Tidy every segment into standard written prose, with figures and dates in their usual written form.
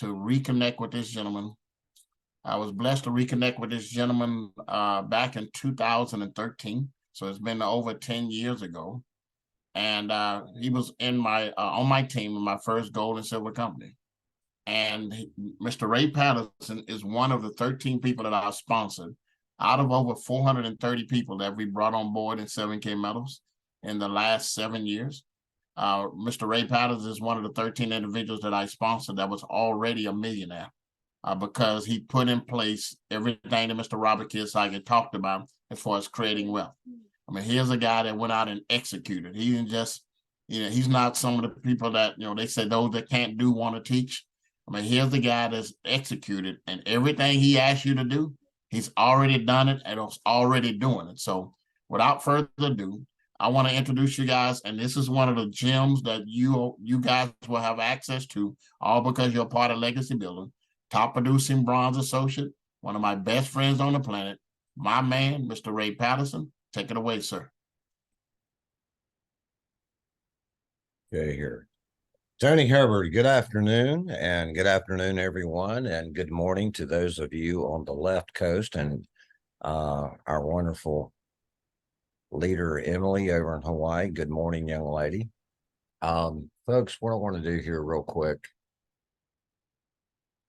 to reconnect with this gentleman. I was blessed to reconnect with this gentleman back in 2013. So it's been over 10 years ago. And he was in my on my team in my first gold and silver company. And Mr. Ray Patterson is one of the 13 people that I sponsored out of over 430 people that we brought on board in 7K medals in the last 7 years. Mr. Ray Patterson is one of the 13 individuals that I sponsored that was already a millionaire because he put in place everything that Mr. Robert Kiyosaki talked about as far as creating wealth. I mean, here's a guy that went out and executed. He didn't just, he's not some of the people that, they say those that can't do want to teach. I mean, here's the guy that's executed, and everything he asked you to do, he's already done it and is already doing it. So without further ado, I want to introduce you guys, and this is one of the gems that you guys will have access to, all because you're part of Legacy Building. Top producing bronze associate, one of my best friends on the planet, my man, Mr. Ray Patterson. Take it away, sir. Okay, here. Tony Hubbard, good afternoon, and good afternoon, everyone, and good morning to those of you on the left coast and our wonderful leader, Emily, over in Hawaii. Good morning, young lady. Folks, what I want to do here real quick.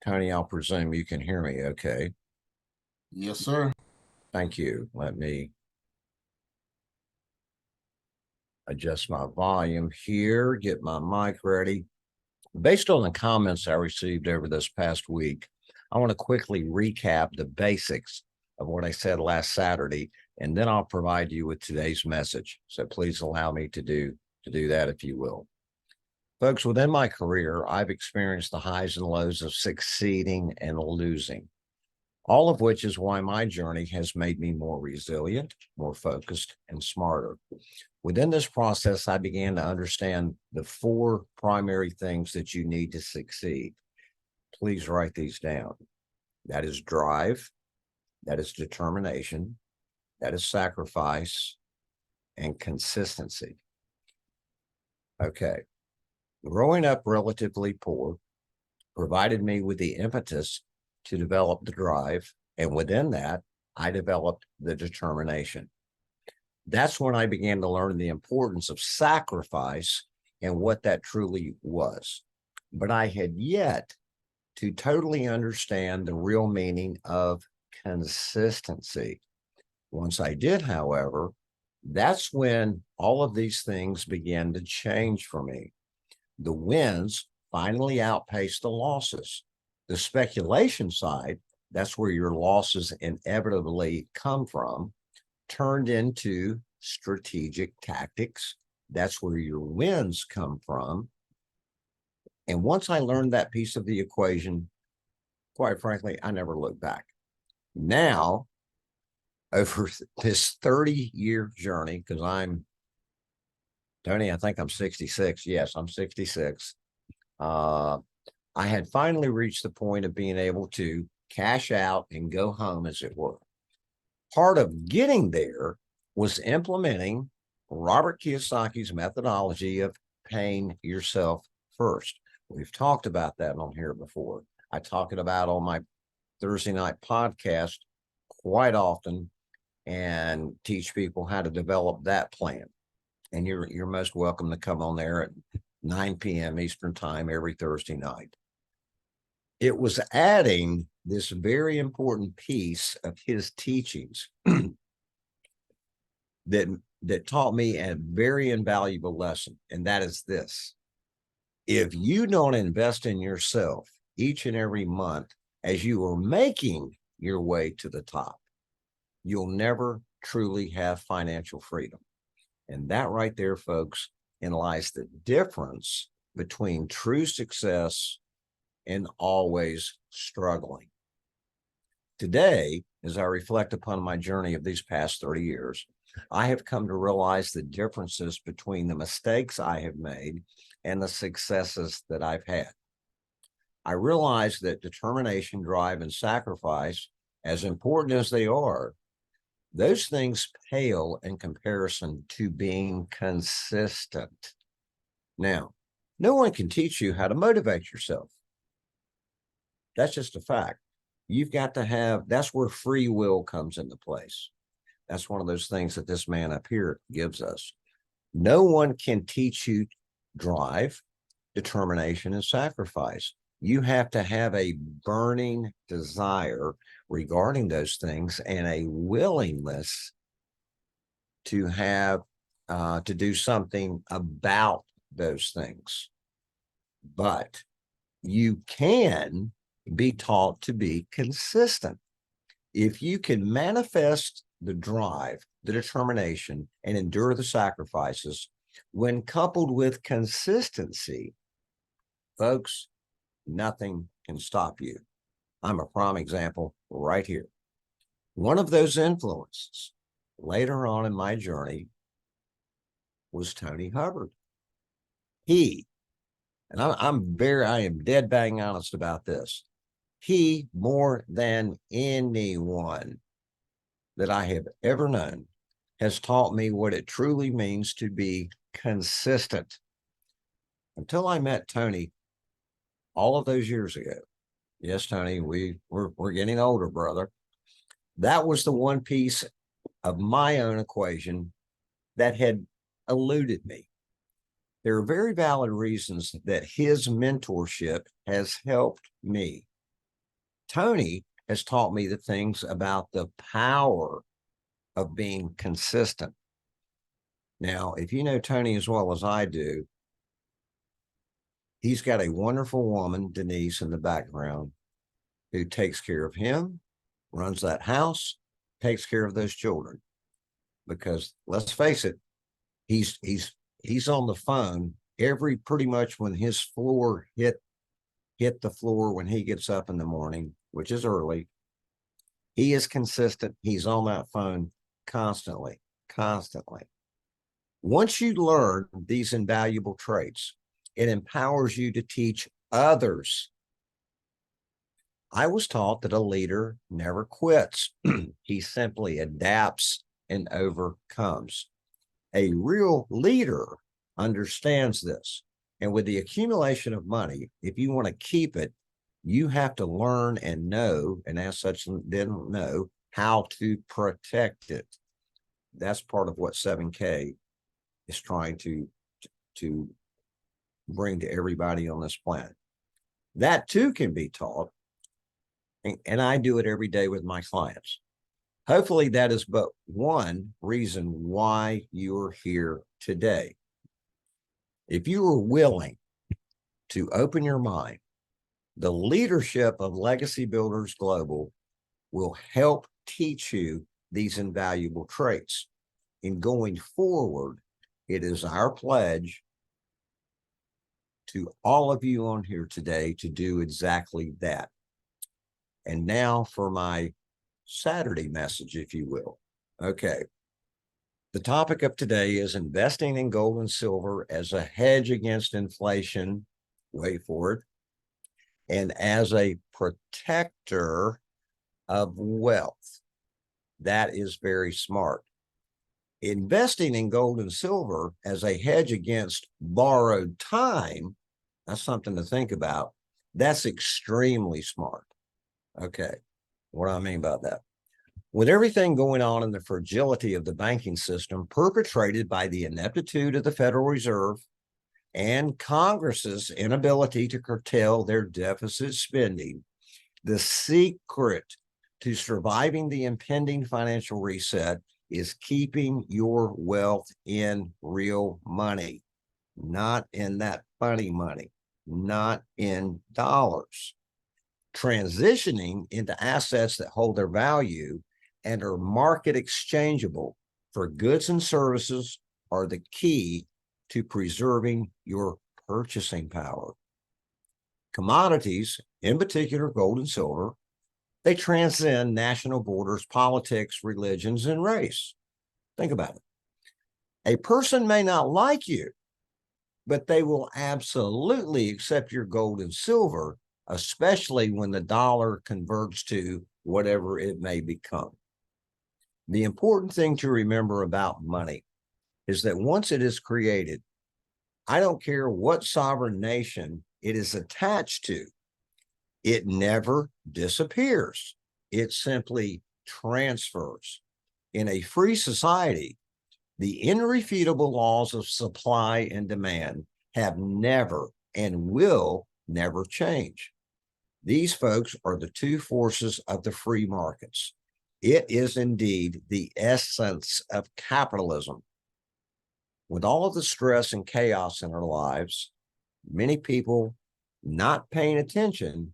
Tony, I'll presume you can hear me okay. Yes, sir. Thank you. Let me adjust my volume here, get my mic ready. Based on the comments I received over this past week, I want to quickly recap the basics of what I said last Saturday, and then I'll provide you with today's message. So please allow me to do that, if you will. Folks, within my career, I've experienced the highs and lows of succeeding and losing, all of which is why my journey has made me more resilient, more focused, and smarter. Within this process, I began to understand the 4 primary things that you need to succeed. Please write these down. That is drive, that is determination, that is sacrifice, and consistency. Okay. Growing up relatively poor provided me with the impetus to develop the drive, and within that, I developed the determination. That's when I began to learn the importance of sacrifice and what that truly was. But I had yet to totally understand the real meaning of consistency. Once I did, however, that's when all of these things began to change for me. The wins finally outpaced the losses. The speculation side, that's where your losses inevitably come from, turned into strategic tactics. That's where your wins come from. And once I learned that piece of the equation, quite frankly, I never looked back. Now, over this 30-year journey, because Tony, I think I'm 66. Yes, I'm 66. I had finally reached the point of being able to cash out and go home, as it were. Part of getting there was implementing Robert Kiyosaki's methodology of paying yourself first. We've talked about that on here before. I talk it about on my Thursday night podcast quite often and teach people how to develop that plan. And you're most welcome to come on there at 9 p.m. Eastern time every Thursday night. It was adding this very important piece of his teachings that taught me a very invaluable lesson, and that is this. If you don't invest in yourself each and every month as you are making your way to the top, you'll never truly have financial freedom. And that right there, folks, lies the difference between true success and always struggling. Today, as I reflect upon my journey of these past 30 years, I have come to realize the differences between the mistakes I have made and the successes that I've had. I realize that determination, drive, and sacrifice, as important as they are, those things pale in comparison to being consistent. Now, no one can teach you how to motivate yourself. That's just a fact. You've got to have, that's where free will comes into place. That's one of those things that this man up here gives us. No one can teach you drive, determination, and sacrifice. You have to have a burning desire regarding those things and a willingness to have to do something about those things. But you can be taught to be consistent. If you can manifest the drive, the determination, and endure the sacrifices, when coupled with consistency, folks, nothing can stop you. I'm a prime example right here. One of those influences later on in my journey was Tony Hubbard. He, and I am dead bang honest about this. He, more than anyone that I have ever known, has taught me what it truly means to be consistent. Until I met Tony all of those years ago. Yes, Tony, we're getting older, brother. That was the one piece of my own equation that had eluded me. There are very valid reasons that his mentorship has helped me. Tony has taught me the things about the power of being consistent. Now, if you know Tony as well as I do, he's got a wonderful woman, Denise, in the background who takes care of him, runs that house, takes care of those children. Because let's face it, he's on the phone pretty much when his floor hit the floor when he gets up in the morning, which is early. He is consistent. He's on that phone constantly. Once you learn these invaluable traits, it empowers you to teach others. I was taught that a leader never quits. He simply adapts and overcomes. A real leader understands this. And with the accumulation of money, if you want to keep it, you have to learn and know, and as such, then know how to protect it. That's part of what 7K is trying to bring to everybody on this planet. That too can be taught, and I do it every day with my clients. Hopefully that is but one reason why you're here today. If you are willing to open your mind, the leadership of Legacy Builders Global will help teach you these invaluable traits. In going forward, it is our pledge to all of you on here today to do exactly that. And now for my Saturday message, if you will. Okay. The topic of today is investing in gold and silver as a hedge against inflation. Wait for it. And as a protector of wealth. That is very smart. Investing in gold and silver as a hedge against borrowed time, that's something to think about. That's extremely smart. Okay, what do I mean by that? With everything going on in the fragility of the banking system perpetrated by the ineptitude of the Federal Reserve and Congress's inability to curtail their deficit spending, the secret to surviving the impending financial reset is keeping your wealth in real money, not in that funny money, not in dollars. Transitioning into assets that hold their value and are market exchangeable for goods and services are the key to preserving your purchasing power. Commodities, in particular gold and silver, they transcend national borders, politics, religions, and race. Think about it. A person may not like you, but they will absolutely accept your gold and silver, especially when the dollar converts to whatever it may become. The important thing to remember about money is that once it is created, I don't care what sovereign nation it is attached to, It never disappears. It simply transfers. In a free society, the irrefutable laws of supply and demand have never and will never change. These folks are the two forces of the free markets. It is indeed the essence of capitalism. With all of the stress and chaos in our lives, many people not paying attention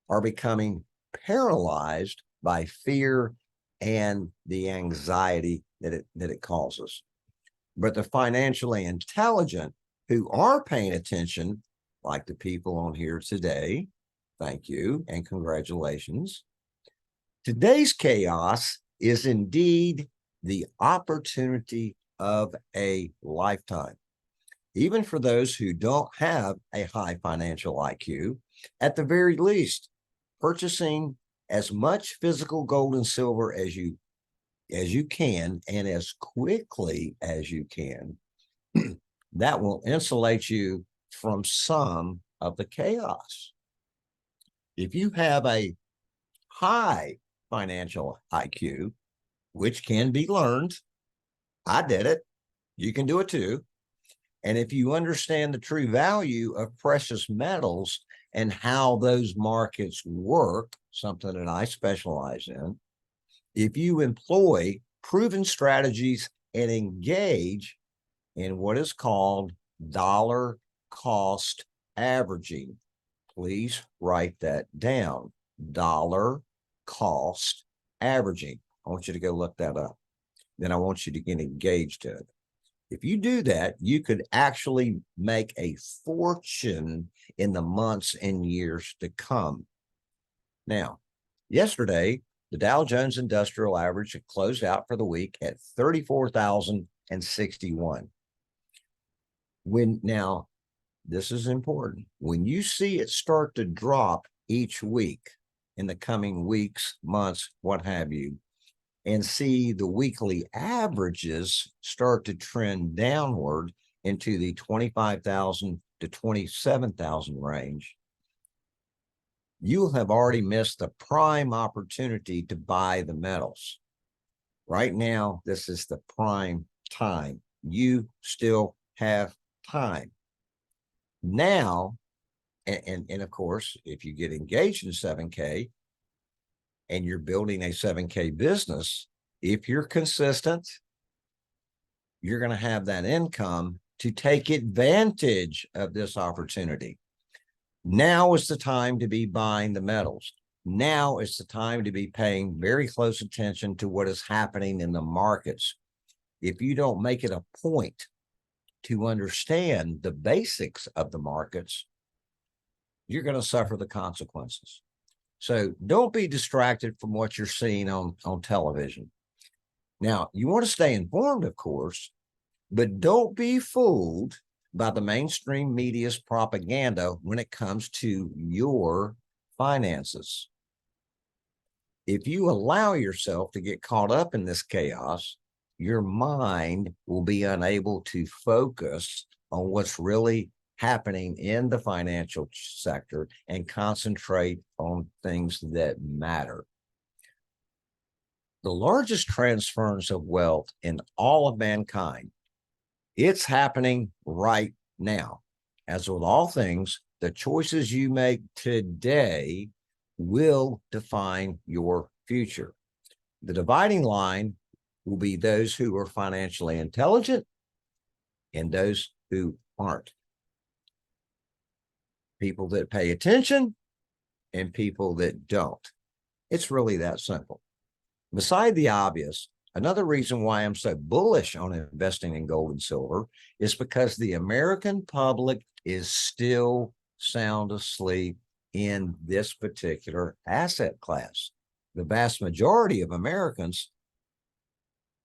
are becoming paralyzed by fear and the anxiety that it causes. But the financially intelligent who are paying attention, like the people on here today, thank you and congratulations. Today's chaos is indeed the opportunity of a lifetime. Even for those who don't have a high financial IQ, at the very least, purchasing as much physical gold and silver as you can and as quickly as you can, that will insulate you from some of the chaos. If you have a high financial IQ, which can be learned, I did it, you can do it too. And if you understand the true value of precious metals and how those markets work, something that I specialize in, if you employ proven strategies and engage in what is called dollar cost averaging, please write that down. Dollar cost averaging. I want you to go look that up. Then I want you to get engaged in it. If you do that, you could actually make a fortune in the months and years to come. Now, yesterday, the Dow Jones Industrial Average had closed out for the week at 34,061. Now, this is important. When you see it start to drop each week in the coming weeks, months, what have you, and see the weekly averages start to trend downward into the 25,000 to 27,000 range, you'll have already missed the prime opportunity to buy the metals. Right now, this is the prime time. You still have time. Now, and of course, if you get engaged in 7K and you're building a 7K business, if you're consistent, you're going to have that income to take advantage of this opportunity. Now is the time to be buying the metals. Now is the time to be paying very close attention to what is happening in the markets. If you don't make it a point to understand the basics of the markets, you're going to suffer the consequences. So don't be distracted from what you're seeing on television. Now, you want to stay informed, of course, but don't be fooled by the mainstream media's propaganda when it comes to your finances. If you allow yourself to get caught up in this chaos, your mind will be unable to focus on what's really happening in the financial sector and concentrate on things that matter. The largest transference of wealth in all of mankind, it's happening right now. As with all things, the choices you make today will define your future. The dividing line will be those who are financially intelligent and those who aren't. People that pay attention and people that don't. It's really that simple. Beside the obvious, another reason why I'm so bullish on investing in gold and silver is because the American public is still sound asleep in this particular asset class. The vast majority of Americans,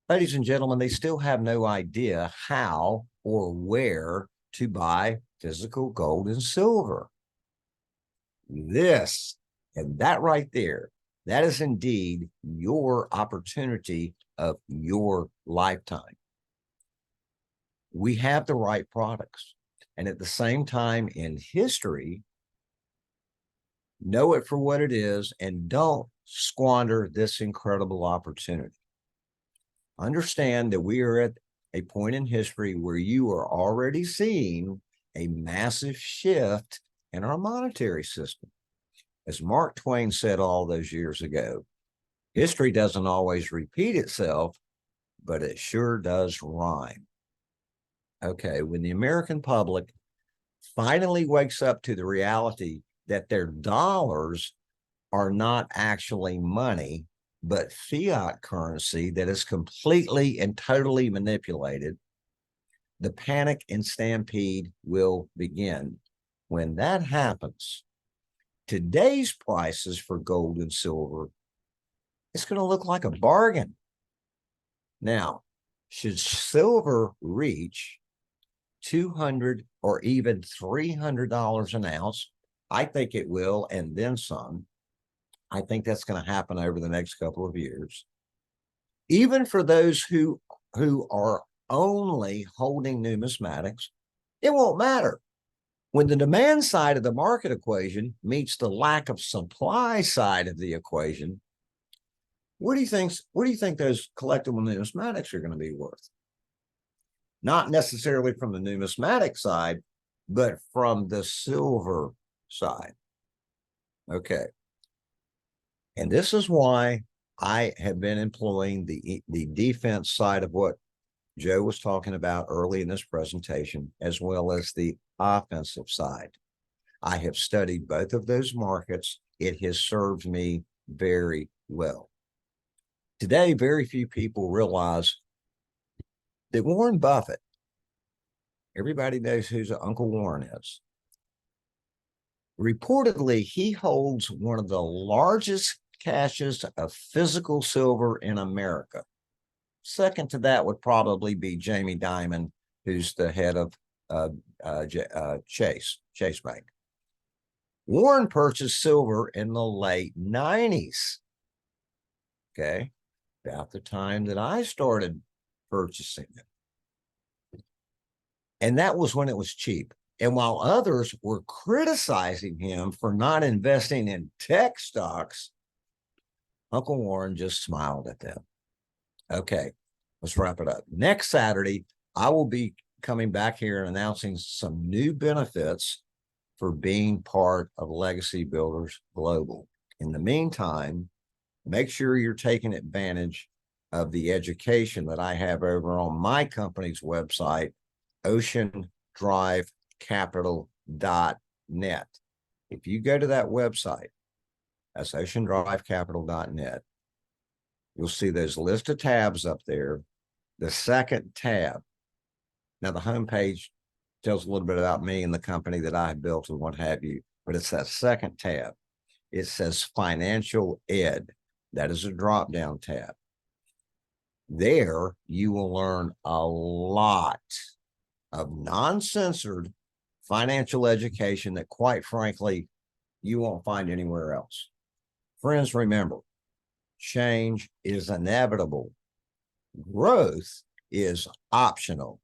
ladies and gentlemen, they still have no idea how or where to buy physical gold and silver. This and that right there, that is indeed your opportunity of your lifetime. We have the right products. And at the same time in history, Know it for what it is and don't squander this incredible opportunity. Understand that we are at a point in history where you are already seeing a massive shift in our monetary system. As Mark Twain said all those years ago, history doesn't always repeat itself, but it sure does rhyme. Okay, when the American public finally wakes up to the reality that their dollars are not actually money, but fiat currency that is completely and totally manipulated, the panic and stampede will begin. When that happens, today's prices for gold and silver, it's going to look like a bargain. Now, should silver reach $200 or even $300 an ounce, I think it will, and then some. I think that's going to happen over the next couple of years. Even for those who are only holding numismatics, it won't matter. When the demand side of the market equation meets the lack of supply side of the equation, what do you think those collectible numismatics are going to be worth? Not necessarily from the numismatic side, but from the silver side. Okay. And this is why I have been employing the defense side of what Joe was talking about early in this presentation, as well as the offensive side. I have studied both of those markets. It has served me very well. Today, very few people realize that Warren Buffett, everybody knows who Uncle Warren is. Reportedly, he holds one of the largest caches of physical silver in America. Second to that would probably be Jamie Dimon, who's the head of Chase Bank. Warren purchased silver in the late 90s. Okay, about the time that I started purchasing it. And that was when it was cheap. And while others were criticizing him for not investing in tech stocks, Uncle Warren just smiled at them. Okay, let's wrap it up. Next Saturday, I will be coming back here and announcing some new benefits for being part of Legacy Builders Global. In the meantime, make sure you're taking advantage of the education that I have over on my company's website, oceandrivecapital.net. If you go to that website, that's oceandrivecapital.net, you'll see those list of tabs up there. The second tab, now the homepage tells a little bit about me and the company that I built and what have you, but it's that second tab. It says Financial Ed. That is a drop-down tab. There, you will learn a lot of non-censored financial education that, quite frankly, you won't find anywhere else. Friends, remember, change is inevitable. Growth is optional.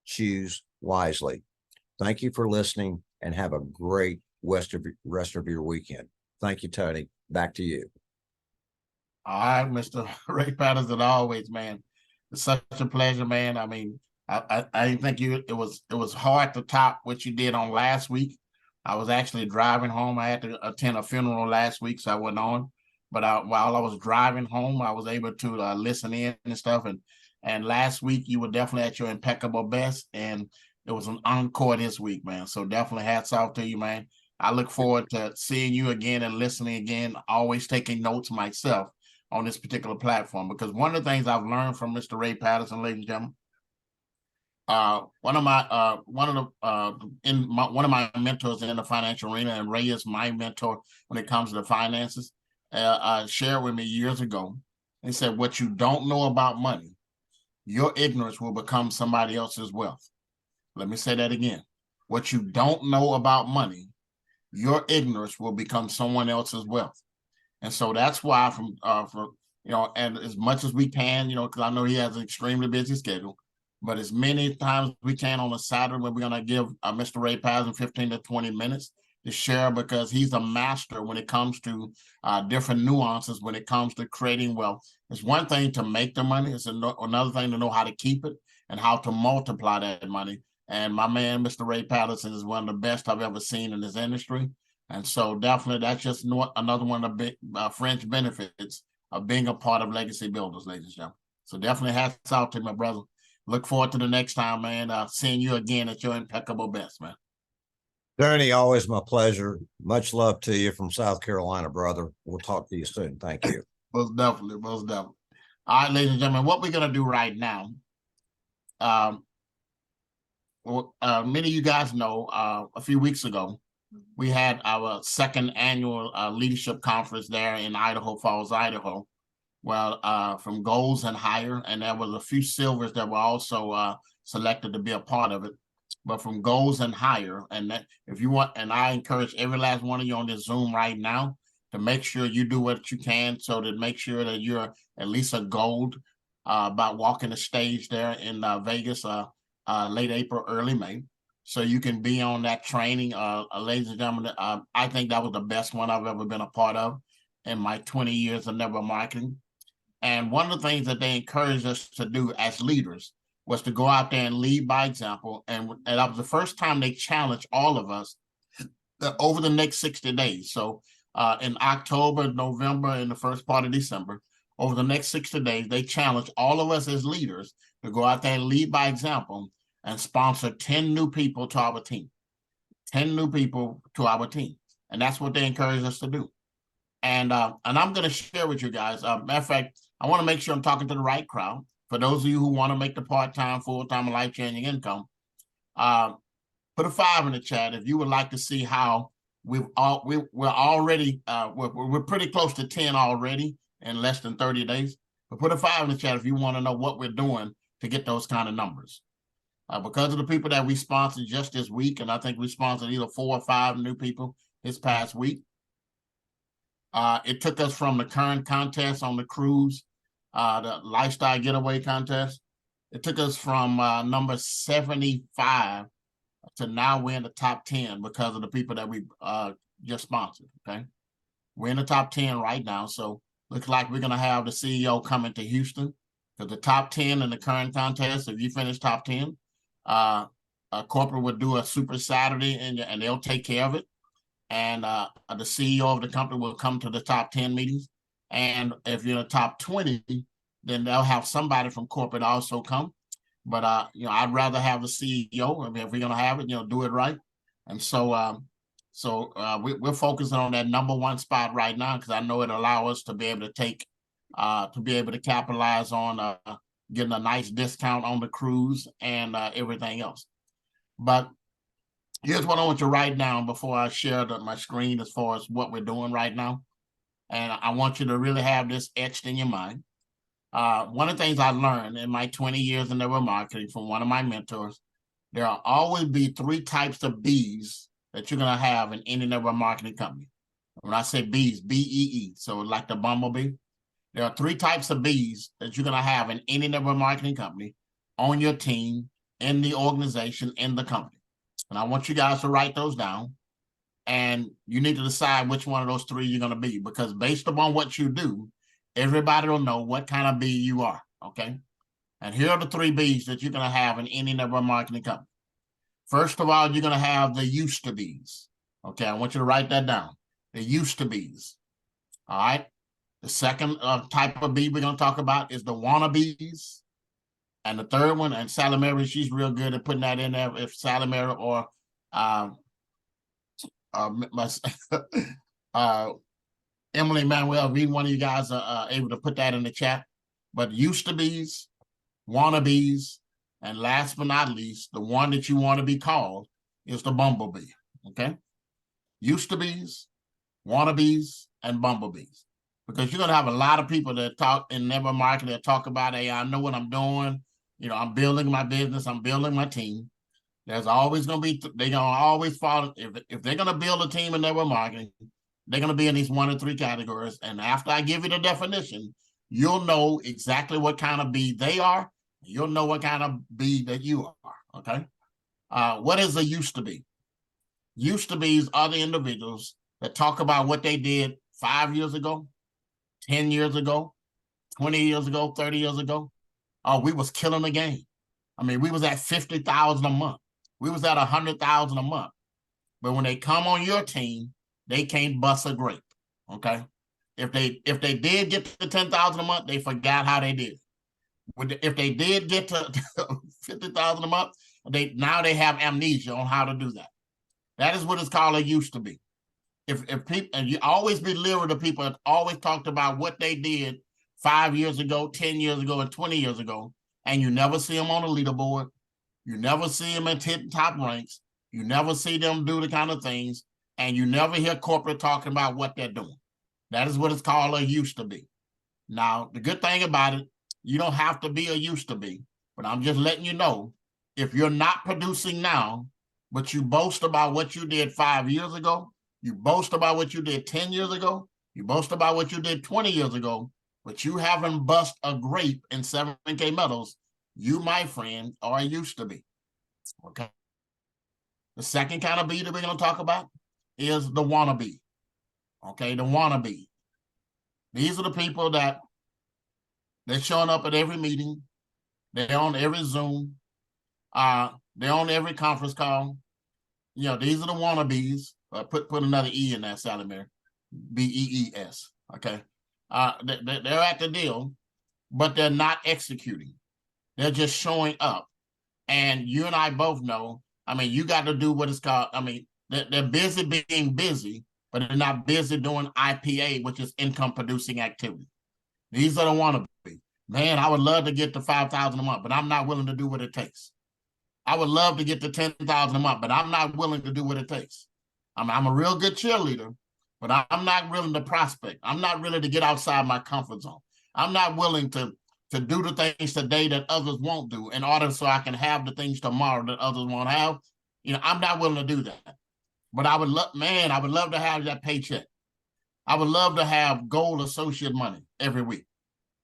Choose wisely. Thank you for listening and have a great rest of your weekend. Thank you, Tony. Back to you. All right, Mr. Ray Patterson, always, man. It's such a pleasure, man. I mean, I didn't think it was hard to top what you did on last week. I was actually driving home. I had to attend a funeral last week, so I went on. But while I was driving home, I was able to listen in and stuff. And last week, you were definitely at your impeccable best. And it was an encore this week, man. So definitely hats off to you, man. I look forward to seeing you again and listening again, always taking notes myself on this particular platform. Because one of the things I've learned from Mr. Ray Patterson, ladies and gentlemen, one of my mentors in the financial arena, and Ray is my mentor when it comes to the finances, shared with me years ago. He said, what you don't know about money, your ignorance will become somebody else's wealth. Let me say that again. What you don't know about money, your ignorance will become someone else's wealth. And so that's why and as much as we can, because I know he has an extremely busy schedule, but as many times we can on a Saturday when we're going to give Mr. Ray Patterson 15 to 20 minutes to share because he's a master when it comes to different nuances when it comes to creating wealth. It's one thing to make the money. It's another thing to know how to keep it and how to multiply that money. And my man, Mr. Ray Patterson, is one of the best I've ever seen in this industry. And so definitely that's just another one of the big fringe benefits of being a part of Legacy Builders, ladies and gentlemen. So definitely hats out to my brother. Look forward to the next time, man. Seeing you again at your impeccable best, man. Tony, always my pleasure. Much love to you from South Carolina, brother. We'll talk to you soon. Thank you. Most definitely, most definitely. All right, ladies and gentlemen, what we're gonna do right now. Many of you guys know a few weeks ago, we had our second annual leadership conference there in Idaho Falls, Idaho. Well, from goals and higher, and there was a few silvers that were also selected to be a part of it. But from goals and higher, and that if you want, and I encourage every last one of you on this Zoom right now to make sure you do what you can so to make sure that you're at least a gold about walking the stage there in Vegas late April, early May. So you can be on that training. Ladies and gentlemen, I think that was the best one I've ever been a part of in my 20 years of network marketing. And one of the things that they encouraged us to do as leaders was to go out there and lead by example. And that was the first time they challenged all of us over the next 60 days. So in October, November, and the first part of December, over the next 60 days, they challenged all of us as leaders to go out there and lead by example and sponsor 10 new people to our team. 10 new people to our team. And that's what they encouraged us to do. And I'm going to share with you guys. Matter of fact, I want to make sure I'm talking to the right crowd. For those of you who want to make the part-time, full-time, life-changing income, put a 5 in the chat if you would like to see how we're already we're pretty close to 10 already in less than 30 days. But put a 5 in the chat if you want to know what we're doing to get those kind of numbers. Because of the people that we sponsored just this week, and I think we sponsored either 4 or 5 new people this past week. It took us from the current contest on the cruise, the lifestyle getaway contest. It took us from number 75 to now we're in the top 10 because of the people that we just sponsored, okay? We're in the top 10 right now, so looks like we're going to have the CEO coming to Houston because the top 10 in the current contest, if you finish top 10, a corporate would do a super Saturday and they'll take care of it. And the CEO of the company will come to the top 10 meetings. And if you're in the top 20, then they'll have somebody from corporate also come. But, I'd rather have the CEO. I mean, if we're going to have it, do it right. And so we're focusing on that number 1 spot right now because I know it allows us to be able to capitalize on getting a nice discount on the cruise and everything else. But here's what I want you to write down before I share my screen as far as what we're doing right now. And I want you to really have this etched in your mind. One of the things I learned in my 20 years in network marketing from one of my mentors, there will always be 3 types of B's that you're going to have in any network marketing company. When I say B's, B-E-E, so like the bumblebee, there are 3 types of B's that you're going to have in any network marketing company on your team, in the organization, in the company. And I want you guys to write those down. And you need to decide which one of those 3 you're going to be, because based upon what you do, everybody will know what kind of B you are, okay? And here are the 3 B's that you're going to have in any network marketing company. First of all, you're going to have the used to be's, okay? I want you to write that down, the used to be's, all right? The second type of B we're going to talk about is the wannabes. And the third one, and Sally Mary, she's real good at putting that in there. If Sally Mary or Emily Manuel, if either one of you guys are able to put that in the chat. But used to be's, wannabes, and last but not least, the one that you want to be called is the bumblebee, okay? Used to be's, wannabes, and bumblebees. Because you're going to have a lot of people that talk in network marketing that talk about, hey, I know what I'm doing. I'm building my business. I'm building my team. There's always going to be, they're going to always fall. If they're going to build a team in network marketing, they're going to be in these 1 or 3 categories. And after I give you the definition, you'll know exactly what kind of bee they are. You'll know what kind of bee that you are, okay? What is a used to be? Used to be's are the individuals that talk about what they did 5 years ago, 10 years ago, 20 years ago, 30 years ago. Oh, we was killing the game. I mean, we was at 50,000 a month. We was at 100,000 a month. But when they come on your team, they can't bust a grape. Okay. If they did get to 10,000 a month, they forgot how they did. If they did get to 50,000 a month, now they have amnesia on how to do that. That is what it's called a used to be. If people, and you always be leery to people that always talked about what they did 5 years ago, 10 years ago, and 20 years ago, and you never see them on the leaderboard. You never see them at hitting top ranks. You never see them do the kind of things, and you never hear corporate talking about what they're doing. That is what it's called a used to be. Now, the good thing about it, you don't have to be a used to be, but I'm just letting you know, if you're not producing now, but you boast about what you did 5 years ago, you boast about what you did 10 years ago, you boast about what you did 20 years ago, but you haven't bust a grape in 7K medals, you, my friend, are a used to be. Okay. The second kind of B that we're going to talk about is the wannabe. Okay, the wannabe. These are the people that they're showing up at every meeting. They're on every Zoom. They're on every conference call. You know, these are the wannabes. Put another E in there, Sally Mary. BEES. Okay. They're at the deal, but they're not executing. They're just showing up. And you and I both know, I mean, you got to do what it's called. I mean, they're busy being busy, but they're not busy doing IPA, which is income producing activity. These are the wannabe. Man, I would love to get to 5,000 a month, but I'm not willing to do what it takes. I would love to get to 10,000 a month, but I'm not willing to do what it takes. I'm a real good cheerleader, but I'm not willing to prospect. I'm not willing to get outside my comfort zone. I'm not willing to do the things today that others won't do in order so I can have the things tomorrow that others won't have. You know, I'm not willing to do that. But I would love to have that paycheck. I would love to have gold associate money every week.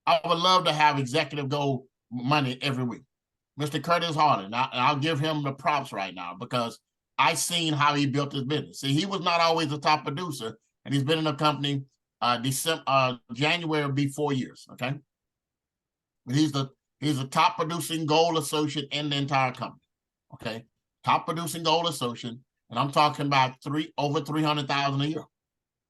I would love to have executive gold money every week. Mr. Curtis Harding, I'll give him the props right now because I seen how he built his business. See, he was not always a top producer, and he's been in the company January will be 4 years. Okay, but he's the top producing gold associate in the entire company. Okay, top producing gold associate, and I'm talking about over 300,000 a year.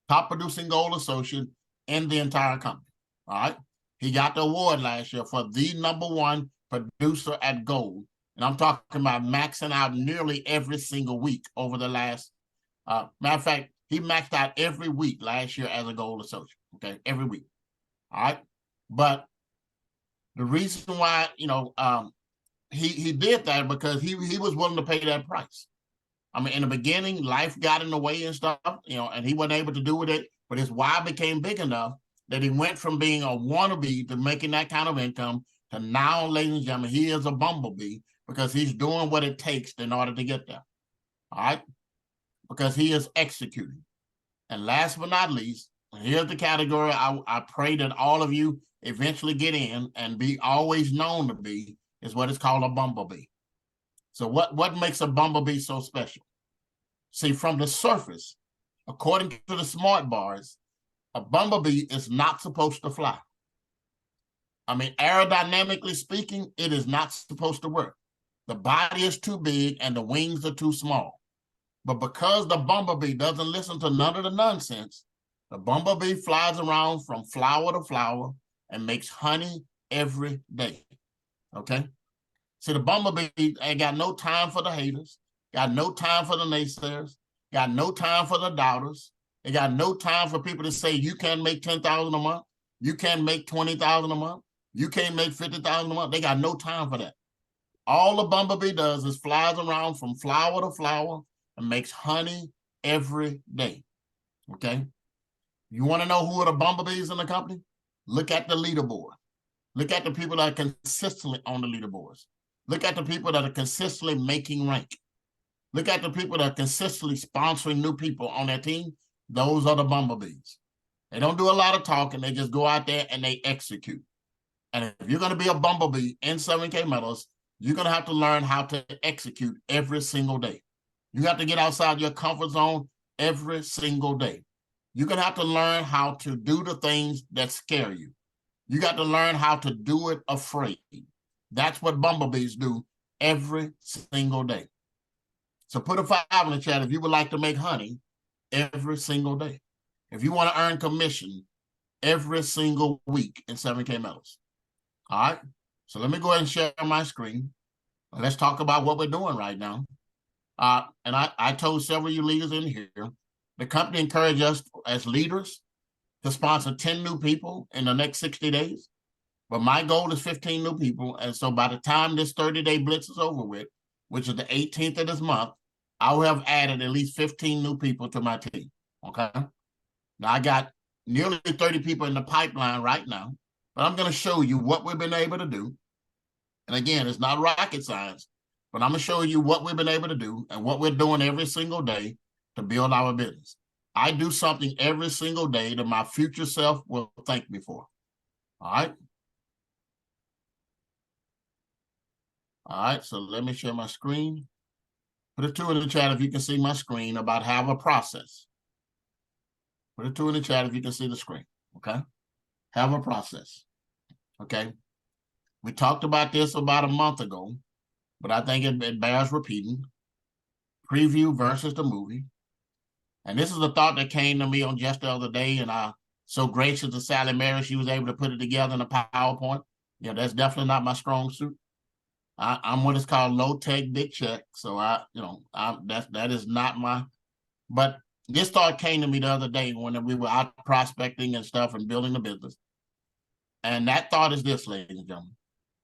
Top producing gold associate in the entire company. All right, he got the award last year for the #1 producer at gold. And I'm talking about maxing out nearly every single week over the last, matter of fact, he maxed out every week last year as a gold associate, okay, every week, all right? But the reason why, you know, he did that because he was willing to pay that price. I mean, in the beginning, life got in the way and stuff, you know, and he wasn't able to do with it, but his why became big enough that he went from being a wannabe to making that kind of income to now, ladies and gentlemen, he is a bumblebee because he's doing what it takes in order to get there. All right? Because he is executing. And last but not least, here's the category I pray that all of you eventually get in and be always known to be, is what is called a bumblebee. So what makes a bumblebee so special? See, from the surface, according to the smart bars, a bumblebee is not supposed to fly. I mean, aerodynamically speaking, it is not supposed to work. The body is too big and the wings are too small. But because the bumblebee doesn't listen to none of the nonsense, the bumblebee flies around from flower to flower and makes honey every day. Okay? See, the bumblebee ain't got no time for the haters, got no time for the naysayers, got no time for the doubters. They got no time for people to say, you can't make 10,000 a month, you can't make 20,000 a month, you can't make 50,000 a month. They got no time for that. All the bumblebee does is flies around from flower to flower and makes honey every day. Okay? You want to know who are the bumblebees in the company? Look at the leaderboard. Look at the people that are consistently on the leaderboards. Look at the people that are consistently making rank. Look at the people that are consistently sponsoring new people on their team. Those are the bumblebees. They don't do a lot of talking. They just go out there and they execute. And if you're going to be a bumblebee in 7K metals, you're going to have to learn how to execute every single day. You have to get outside your comfort zone every single day. You're going to have to learn how to do the things that scare you. You got to learn how to do it afraid. That's what bumblebees do every single day. So put a 5 in the chat if you would like to make honey every single day. If you want to earn commission every single week in 7K Metals. All right. So let me go ahead and share my screen. Let's talk about what we're doing right now. And I told several of you leaders in here, the company encouraged us as leaders to sponsor 10 new people in the next 60 days. But my goal is 15 new people. And so by the time this 30-day blitz is over with, which is the 18th of this month, I will have added at least 15 new people to my team. Okay. Now I got nearly 30 people in the pipeline right now, but I'm going to show you what we've been able to do. And again, it's not rocket science, but I'm going to show you what we've been able to do and what we're doing every single day to build our business. I do something every single day that my future self will thank me for. All right. All right. So let me share my screen. Put a 2 in the chat if you can see my screen about have a process. Put a 2 in the chat if you can see the screen. Okay. Have a process. Okay. We talked about this about a month ago, but I think it bears repeating. Preview versus the movie. And this is a thought that came to me on just the other day, and I'm so gracious to Sally Mary, she was able to put it together in a PowerPoint. Yeah, that's definitely not my strong suit. I'm what is called low tech, big check. So that is not my. But this thought came to me the other day when we were out prospecting and stuff and building the business. And that thought is this, ladies and gentlemen.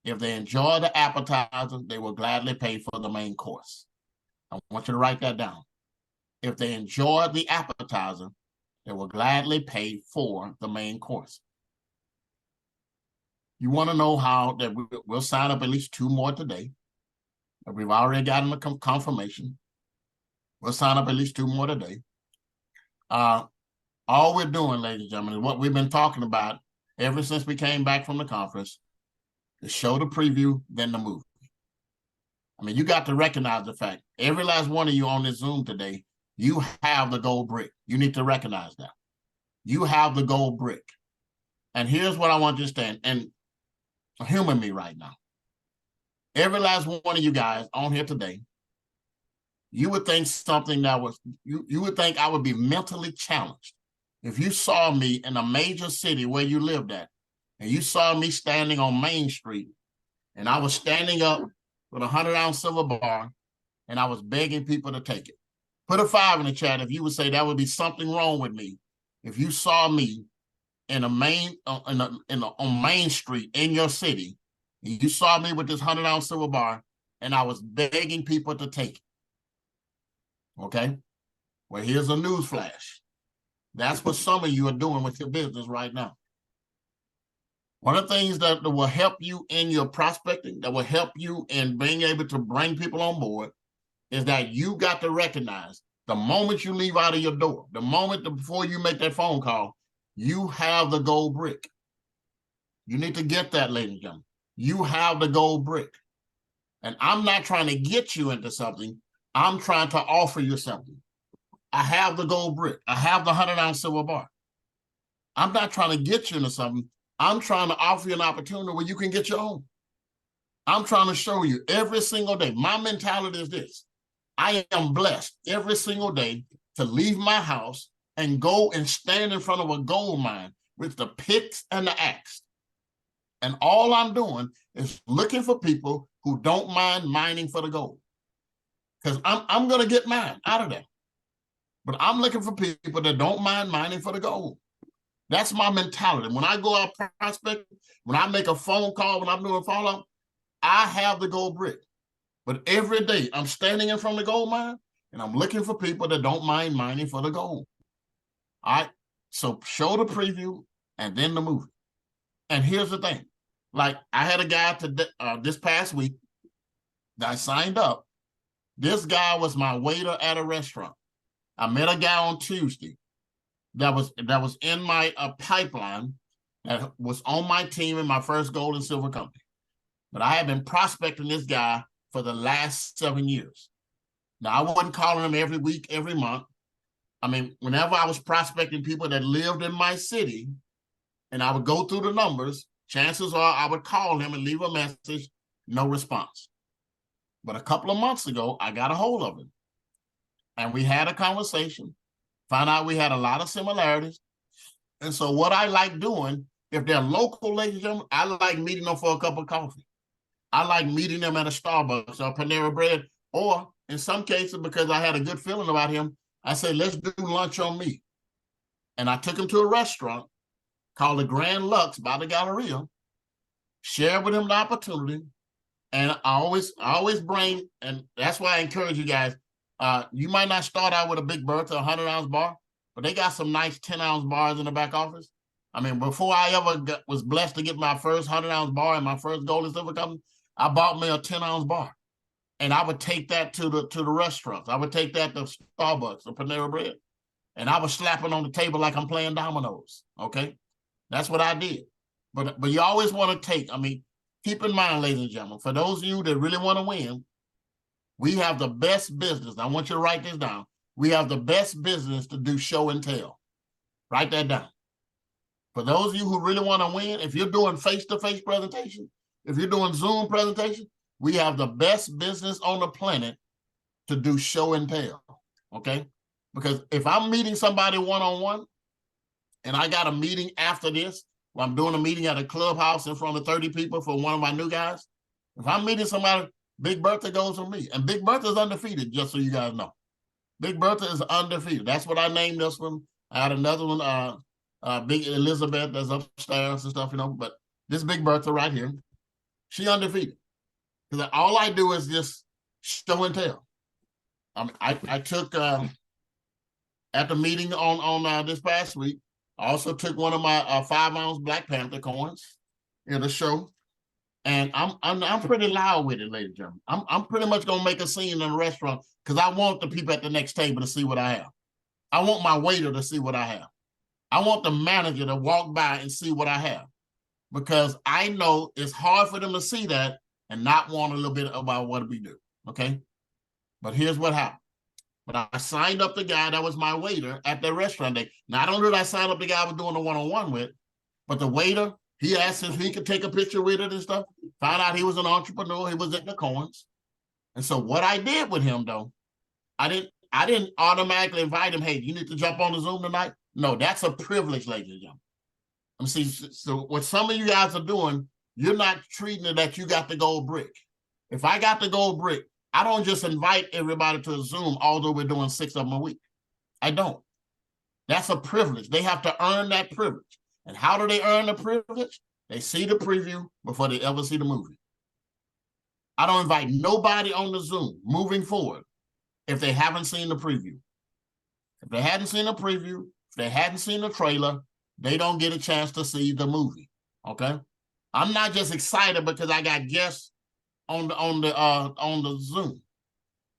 If they enjoy the appetizer, they will gladly pay for the main course. I want you to write that down. If they enjoy the appetizer, they will gladly pay for the main course. You want to know how that we'll sign up at least 2 more today. We've already gotten a confirmation. We'll sign up at least 2 more today. All we're doing, ladies and gentlemen, is what we've been talking about ever since we came back from the conference, is show the preview, then the movie. I mean, you got to recognize the fact, every last one of you on this Zoom today, you have the gold brick. You need to recognize that. You have the gold brick. And here's what I want you to understand, and humor me right now. Every last one of you guys on here today, you would think something that was, you would think I would be mentally challenged if you saw me in a major city where you lived at, and you saw me standing on Main Street, and I was standing up with a 100-ounce silver bar, and I was begging people to take it. Put a 5 in the chat if you would say that would be something wrong with me if you saw me in a on Main Street in your city, and you saw me with this 100-ounce silver bar, and I was begging people to take it. Okay? Well, here's a news flash. That's what some of you are doing with your business right now. One of the things that will help you in your prospecting, that will help you in being able to bring people on board, is that you got to recognize the moment you leave out of your door, the moment before you make that phone call, you have the gold brick. You need to get that, ladies and gentlemen. You have the gold brick. And I'm not trying to get you into something. I'm trying to offer you something. I have the gold brick. I have the 100-ounce silver bar. I'm not trying to get you into something. I'm trying to offer you an opportunity where you can get your own. I'm trying to show you every single day. My mentality is this. I am blessed every single day to leave my house and go and stand in front of a gold mine with the picks and the axe. And all I'm doing is looking for people who don't mind mining for the gold. Because I'm going to get mine out of there. But I'm looking for people that don't mind mining for the gold. That's my mentality. When I go out prospecting, when I make a phone call, when I'm doing follow-up, I have the gold brick. But every day I'm standing in front of the gold mine and I'm looking for people that don't mind mining for the gold. All right. So show the preview and then the movie. And here's the thing. Like I had a guy this past week that I signed up. This guy was my waiter at a restaurant. I met a guy on Tuesday that was in my pipeline, that was on my team in my first gold and silver company. But I have been prospecting this guy for the last 7 years. Now, I wasn't calling them every week, every month. I mean, whenever I was prospecting people that lived in my city, and I would go through the numbers, chances are I would call him and leave a message, no response. But a couple of months ago, I got a hold of him. And we had a conversation, found out we had a lot of similarities. And so what I like doing, if they're local, ladies and gentlemen, I like meeting them for a cup of coffee. I like meeting them at a Starbucks or Panera Bread, or in some cases, because I had a good feeling about him, I said, let's do lunch on me. And I took him to a restaurant called the Grand Lux by the Galleria, shared with him the opportunity. And I always bring, and that's why I encourage you guys, you might not start out with a Big Bertha, 100-ounce bar, but they got some nice 10-ounce bars in the back office. I mean, before I ever was blessed to get my first 100-ounce bar and my first gold and silver company, I bought me a 10-ounce bar. And I would take that to the restaurants. I would take that to Starbucks or Panera Bread. And I was slapping on the table like I'm playing dominoes. Okay. That's what I did. But you always want to take, I mean, keep in mind, ladies and gentlemen, for those of you that really want to win, we have the best business. I want you to write this down. We have the best business to do show and tell. Write that down. For those of you who really want to win, if you're doing face-to-face presentation, if you're doing Zoom presentation, we have the best business on the planet to do show and tell, okay? Because if I'm meeting somebody one-on-one and I got a meeting after this, well, I'm doing a meeting at a clubhouse in front of 30 people for one of my new guys, if I'm meeting somebody, Big Bertha goes with me. And Big Bertha is undefeated, just so you guys know. Big Bertha is undefeated. That's what I named this one. I had another one, Big Elizabeth, that's upstairs and stuff, you know, but this Big Bertha right here, she undefeated. Because all I do is just show and tell. I took at the meeting on this past week. I also took one of my 5-ounce Black Panther coins in the show, and I'm pretty loud with it, ladies and gentlemen. I'm pretty much gonna make a scene in a restaurant because I want the people at the next table to see what I have. I want my waiter to see what I have. I want the manager to walk by and see what I have, because I know it's hard for them to see that and not want a little bit about what we do, okay? But here's what happened. But I signed up the guy that was my waiter at the restaurant day. Not only did I sign up the guy I was doing the one-on-one with, but the waiter, he asked if he could take a picture with it and stuff. Found out he was an entrepreneur. He was in the coins. And so what I did with him, though, I didn't automatically invite him, hey, you need to jump on the Zoom tonight? No, that's a privilege, ladies and gentlemen. See, so what some of you guys are doing, you're not treating it that you got the gold brick. If I got the gold brick, I don't just invite everybody to a Zoom, although we're doing 6 of them a week. I don't. That's a privilege. They have to earn that privilege. And how do they earn the privilege? They see the preview before they ever see the movie. I don't invite nobody on the Zoom moving forward if they haven't seen the preview. If they hadn't seen the preview, if they hadn't seen the trailer, they don't get a chance to see the movie, okay? I'm not just excited because I got guests on the Zoom.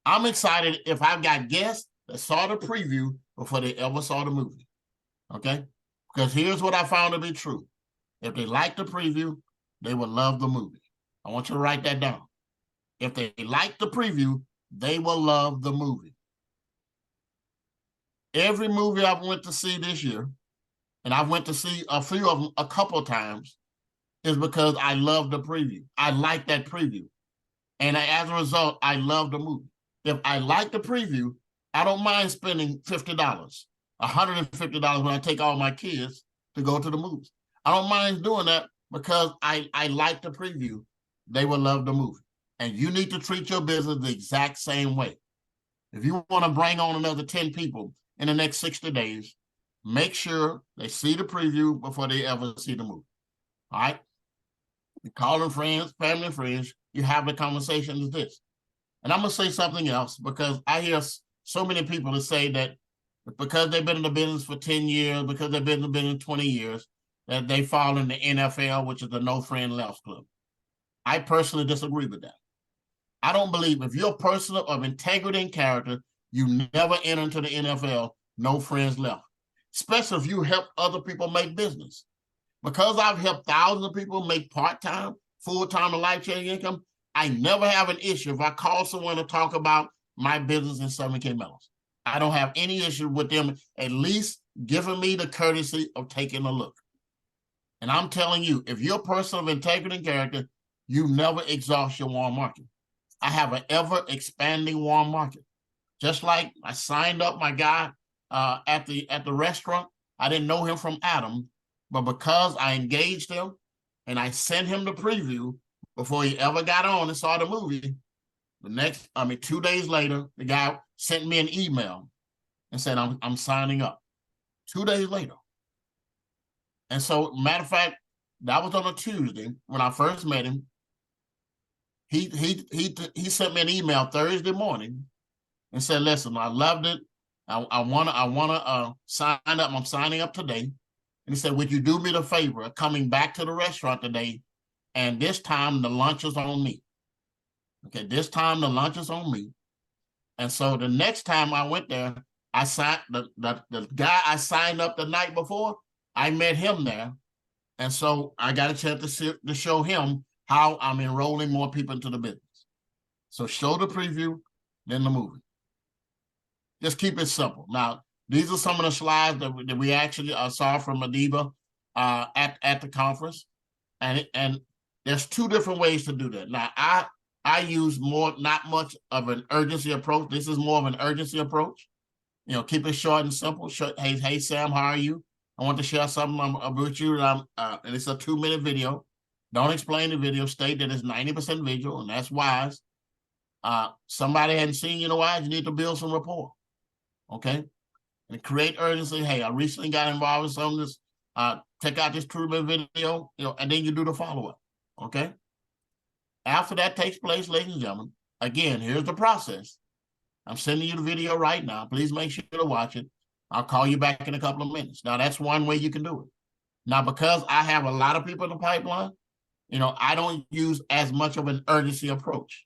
I'm excited if I've got guests that saw the preview before they ever saw the movie, okay? Because here's what I found to be true. If they like the preview, they will love the movie. I want you to write that down. If they like the preview, they will love the movie. Every movie I went to see this year, and I went to see a few of them a couple of times, is because I love the preview. I like that preview. And as a result, I love the movie. If I like the preview, I don't mind spending $50, $150 when I take all my kids to go to the movies. I don't mind doing that because I like the preview. They will love the movie. And you need to treat your business the exact same way. If you want to bring on another 10 people in the next 60 days, make sure they see the preview before they ever see the movie. All right? You call them friends, family and friends, you have the conversation as this. And I'm going to say something else, because I hear so many people that say that because they've been in the business for 10 years, because they've been in the business 20 years, that they fall in the NFL, which is the No Friend Left Club. I personally disagree with that. I don't believe if you're a person of integrity and character, you never enter into the NFL, no friends left, especially if you help other people make business. Because I've helped thousands of people make part-time, full-time, and life-changing income, I never have an issue if I call someone to talk about my business in Southern Cape Mellons. I don't have any issue with them at least giving me the courtesy of taking a look. And I'm telling you, if you're a person of integrity and character, you never exhaust your warm market. I have an ever expanding warm market. Just like I signed up my guy at the restaurant. I didn't know him from Adam, but because I engaged him and I sent him the preview before he ever got on and saw the movie, 2 days later, the guy sent me an email and said, I'm signing up. 2 days later. And so, matter of fact, that was on a Tuesday when I first met him. He sent me an email Thursday morning and said, listen, I loved it. I wanna sign up. I'm signing up today. And he said, would you do me the favor of coming back to the restaurant today? And this time the lunch is on me. Okay, this time the lunch is on me. And so the next time I went there, I signed the guy I signed up the night before. I met him there. And so I got a chance to show him how I'm enrolling more people into the business. So show the preview, then the movie. Just keep it simple. Now, these are some of the slides that we actually saw from Adiba at the conference. And there's two different ways to do that. Now, I use not much of an urgency approach. This is more of an urgency approach. You know, keep it short and simple. Hey, Sam, how are you? I want to share something about you. And it's a 2-minute video. Don't explain the video. State that it's 90% visual, and that's wise. Somebody hadn't seen you in a while. You need to build some rapport. Okay? And create urgency. Hey, I recently got involved in some of this. Check out this 2-minute video, and then you do the follow-up. Okay? After that takes place, ladies and gentlemen, again, here's the process. I'm sending you the video right now. Please make sure to watch it. I'll call you back in a couple of minutes. Now, that's one way you can do it. Now, because I have a lot of people in the pipeline, I don't use as much of an urgency approach.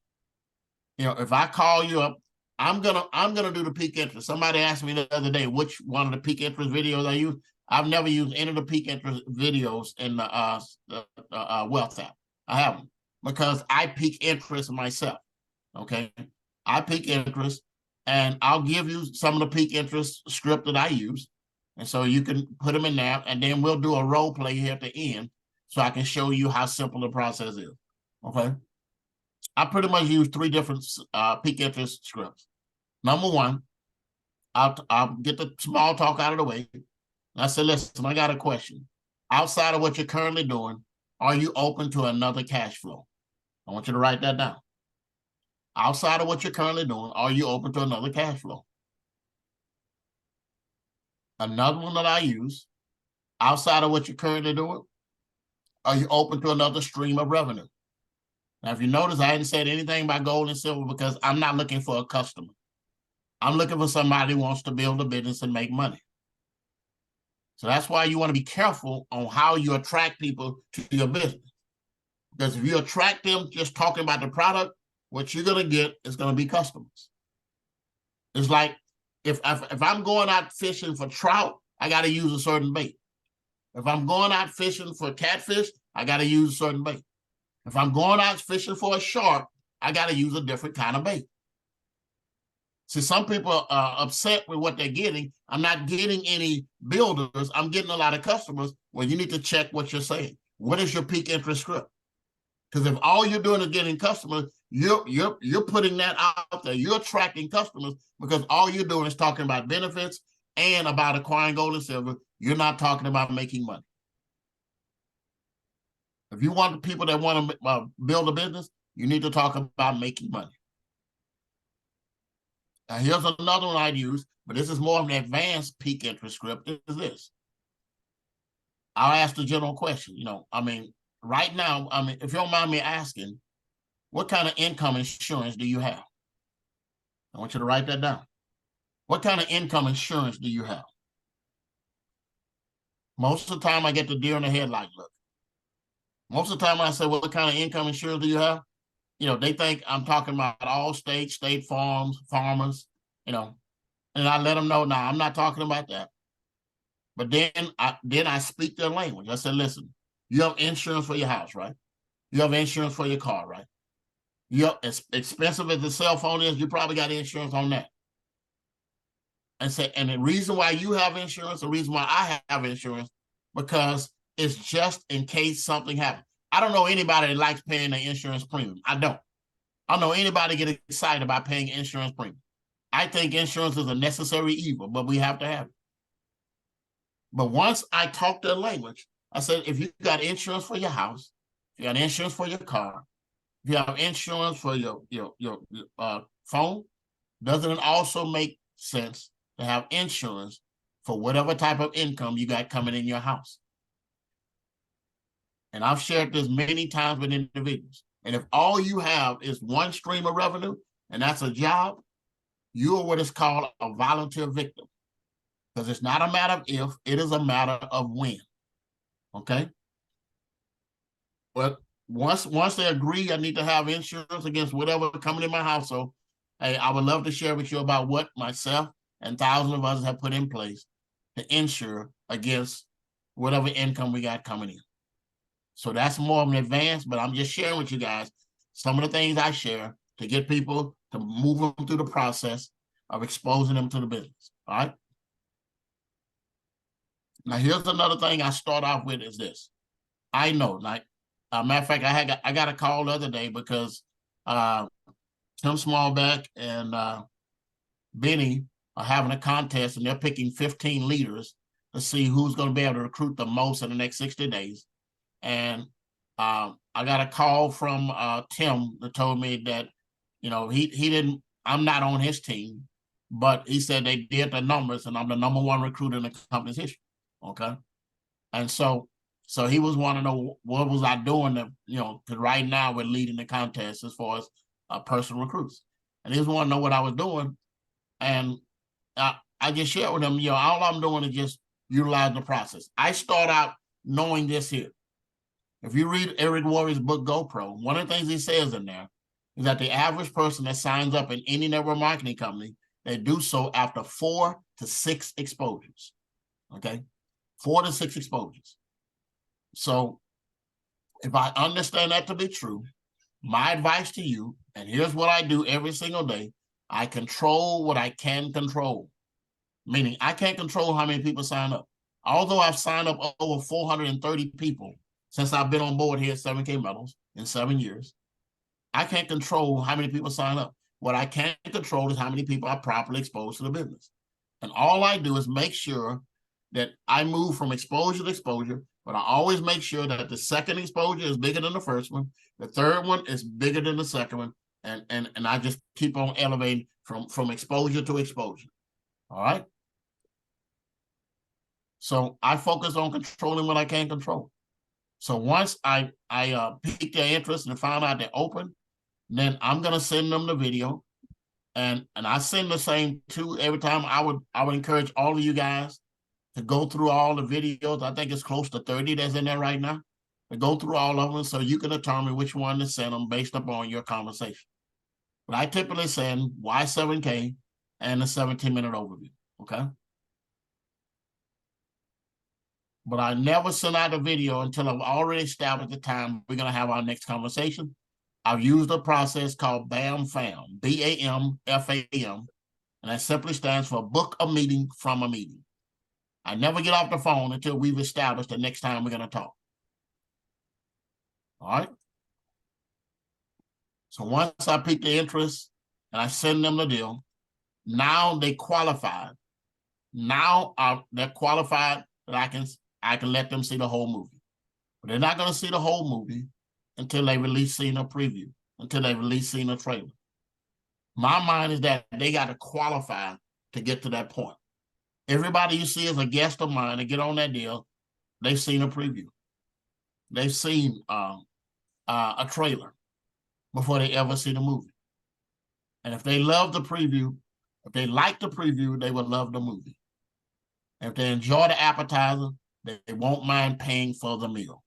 If I call you up, I'm gonna do the peak interest. Somebody asked me the other day which one of the peak interest videos I use. I've never used any of the peak interest videos in the Wealth app. I haven't, because I peak interest myself. Okay, I peak interest. And I'll give you some of the peak interest script that I use. And so you can put them in there, and then we'll do a role play here at the end so I can show you how simple the process is. Okay. I pretty much use 3 different peak interest scripts. Number one, I'll get the small talk out of the way. And I said, listen, I got a question. Outside of what you're currently doing, are you open to another cash flow? I want you to write that down. Outside of what you're currently doing, are you open to another cash flow? Another one that I use, outside of what you're currently doing, are you open to another stream of revenue? Now, if you notice, I hadn't said anything about gold and silver because I'm not looking for a customer. I'm looking for somebody who wants to build a business and make money. So that's why you want to be careful on how you attract people to your business. Because if you attract them just talking about the product, what you're going to get is going to be customers. It's like if I'm going out fishing for trout, I got to use a certain bait. If I'm going out fishing for catfish, I got to use a certain bait. If I'm going out fishing for a shark, I got to use a different kind of bait. See, some people are upset with what they're getting. I'm not getting any builders. I'm getting a lot of customers. Well, you need to check what you're saying. What is your peak interest script? Because if all you're doing is getting customers, you're putting that out there. You're attracting customers because all you're doing is talking about benefits and about acquiring gold and silver. You're not talking about making money. If you want the people that want to build a business, you need to talk about making money. Now, here's another one I'd use, but this is more of an advanced peak interest script. Is this? I'll ask the general question. Right now, if you don't mind me asking, what kind of income insurance do you have? I want you to write that down. What kind of income insurance do you have? Most of the time, I get the deer in the headlight look. Most of the time, when I say, what kind of income insurance do you have? They think I'm talking about Allstate, State Farms, Farmers, and I let them know, I'm not talking about that. But then I speak their language. I said, listen, you have insurance for your house, right? You have insurance for your car, right? as expensive as the cell phone is, you probably got insurance on that. And the reason why you have insurance, the reason why I have insurance, because it's just in case something happens. I don't know anybody that likes paying the insurance premium. I don't know anybody get excited about paying insurance premium. I think insurance is a necessary evil, but we have to have it. But once I talked their language, I said, if you got insurance for your house, if you got insurance for your car, if you have insurance for your phone, doesn't it also make sense to have insurance for whatever type of income you got coming in your house? And I've shared this many times with individuals. And if all you have is one stream of revenue, and that's a job, you are what is called a volunteer victim. Because it's not a matter of if, it is a matter of when. Okay? But once they agree I need to have insurance against whatever coming in my household, hey, I would love to share with you about what myself and thousands of others have put in place to insure against whatever income we got coming in. So that's more of an advance, but I'm just sharing with you guys some of the things I share to get people to move them through the process of exposing them to the business. All right. Now, here's another thing I start off with is this. I know, like, matter of fact, I got a call the other day because Tim Smallback and Benny are having a contest, and they're picking 15 leaders to see who's going to be able to recruit the most in the next 60 days. And I got a call from Tim that told me that, he didn't, I'm not on his team, but he said they did the numbers and I'm the #1 recruiter in the company's history. Okay. And so he was wanting to know what was I doing to, because right now we're leading the contest as far as personal recruits. And he was wanting to know what I was doing. And I just shared with him, all I'm doing is just utilizing the process. I start out knowing this here. If you read Eric Worre's book, GoPro, one of the things he says in there is that the average person that signs up in any network marketing company, they do so after 4 to 6 exposures. Okay? 4 to 6 exposures. So if I understand that to be true, my advice to you, and here's what I do every single day, I control what I can control. Meaning I can't control how many people sign up. Although I've signed up over 430 people since I've been on board here at 7K Metals in 7 years, I can't control how many people sign up. What I can control is how many people are properly exposed to the business. And all I do is make sure that I move from exposure to exposure, but I always make sure that the second exposure is bigger than the first one. The third one is bigger than the second one. And I just keep on elevating from exposure to exposure. All right. So I focus on controlling what I can control. So once I piqued their interest and found out they're open, then I'm gonna send them the video, and I send the same too every time. I would encourage all of you guys to go through all the videos. I think it's close to 30 that's in there right now. To go through all of them so you can determine which one to send them based upon your conversation. But I typically send why 7K and the 17-minute overview. Okay. But I never send out a video until I've already established the time we're going to have our next conversation. I've used a process called BAM-FAM, BAMFAM, and that simply stands for book a meeting from a meeting. I never get off the phone until we've established the next time we're going to talk. All right? So once I pique the interest and I send them the deal, now they qualified. Now they're qualified that I can let them see the whole movie. But they're not going to see the whole movie until they release seeing a preview, until they release seeing a trailer. My mind is that they got to qualify to get to that point. Everybody you see as a guest of mine to get on that deal, they've seen a preview. They've seen a trailer before they ever see the movie. And if they love the preview, if they like the preview, they will love the movie. If they enjoy the appetizer, they won't mind paying for the meal.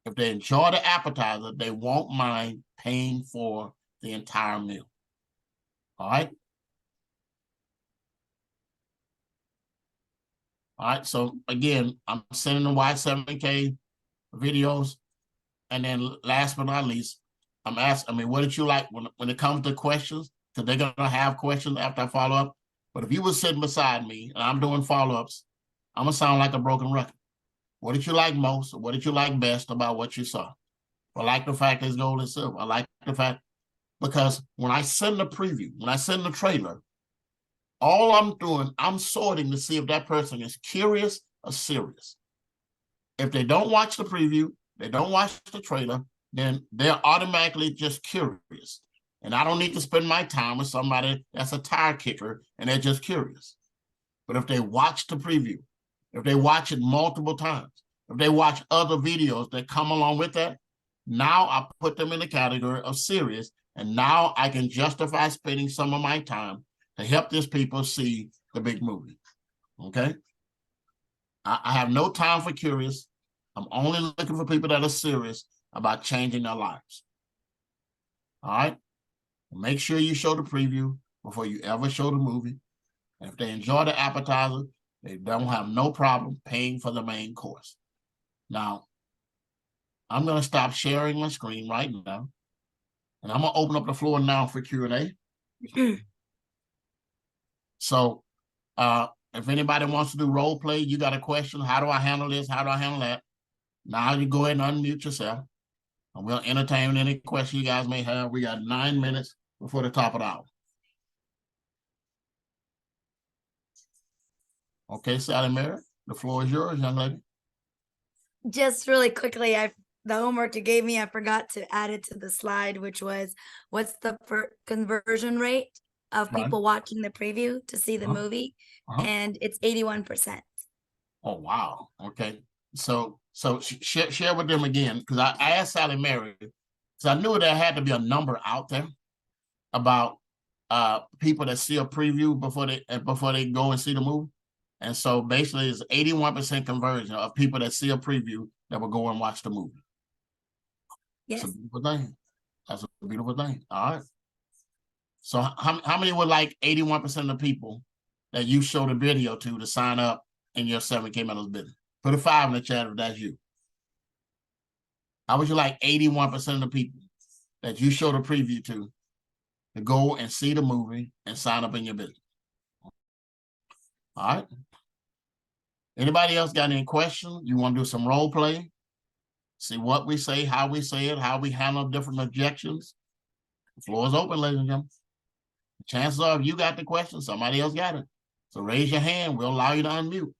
If they enjoy the appetizer, they won't mind paying for the entire meal. All right? All right, so again, I'm sending the Y7K videos. And then last but not least, I'm asking, I mean, what did you like when it comes to questions? Because they're gonna have questions after I follow up. But if you were sitting beside me and I'm doing follow-ups, I'm gonna sound like a broken record. What did you like most? Or what did you like best about what you saw? I like the fact it's gold and silver. I like the fact because when I send the preview, when I send the trailer, all I'm doing, I'm sorting to see if that person is curious or serious. If they don't watch the preview, they don't watch the trailer, then they're automatically just curious. And I don't need to spend my time with somebody that's a tire kicker and they're just curious. But if they watch the preview, if they watch it multiple times, if they watch other videos that come along with that, now I put them in the category of serious. And now I can justify spending some of my time to help these people see the big movie. Okay? I have no time for curious. I'm only looking for people that are serious about changing their lives. All right? Make sure you show the preview before you ever show the movie. And if they enjoy the appetizer, they don't have no problem paying for the main course. Now, I'm going to stop sharing my screen right now. And I'm going to open up the floor now for Q&A. So if anybody wants to do role play, you got a question, how do I handle this? How do I handle that? Now you go ahead and unmute yourself. And we'll entertain any question you guys may have. We got 9 minutes before the top of the hour. Okay, Sally Mary, the floor is yours, young lady. Just really quickly, the homework you gave me, I forgot to add it to the slide, which was what's the conversion rate of people watching the preview to see the movie, and it's 81%. Oh wow! Okay, so share with them again, because I asked Sally Mary because I knew there had to be a number out there about people that see a preview before they go and see the movie. And so basically it's 81% conversion of people that see a preview that will go and watch the movie. Yes. That's a beautiful thing. That's a beautiful thing. All right. So how many would like 81% of the people that you show the video to sign up in your 7K Metals business? Put a 5 in the chat if that's you. How would you like 81% of the people that you show the preview to go and see the movie and sign up in your business? All right. Anybody else got any questions? You want to do some role play? See what we say, how we say it, how we handle different objections. The floor is open, ladies and gentlemen. Chances are, if you got the question, somebody else got it. So raise your hand. We'll allow you to unmute.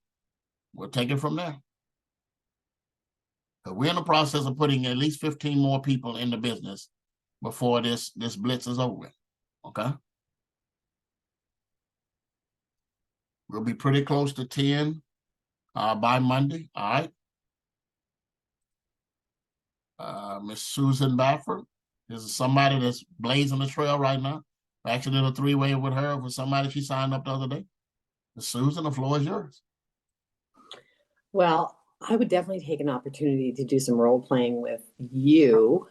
We'll take it from there. But we're in the process of putting at least 15 more people in the business before this blitz is over with. Okay? We'll be pretty close to 10 by Monday. All right. Miss Susan Bafford. This is somebody that's blazing the trail right now. I actually did a 3-way with her for somebody she signed up the other day. Miss Susan, the floor is yours. Well, I would definitely take an opportunity to do some role playing with you,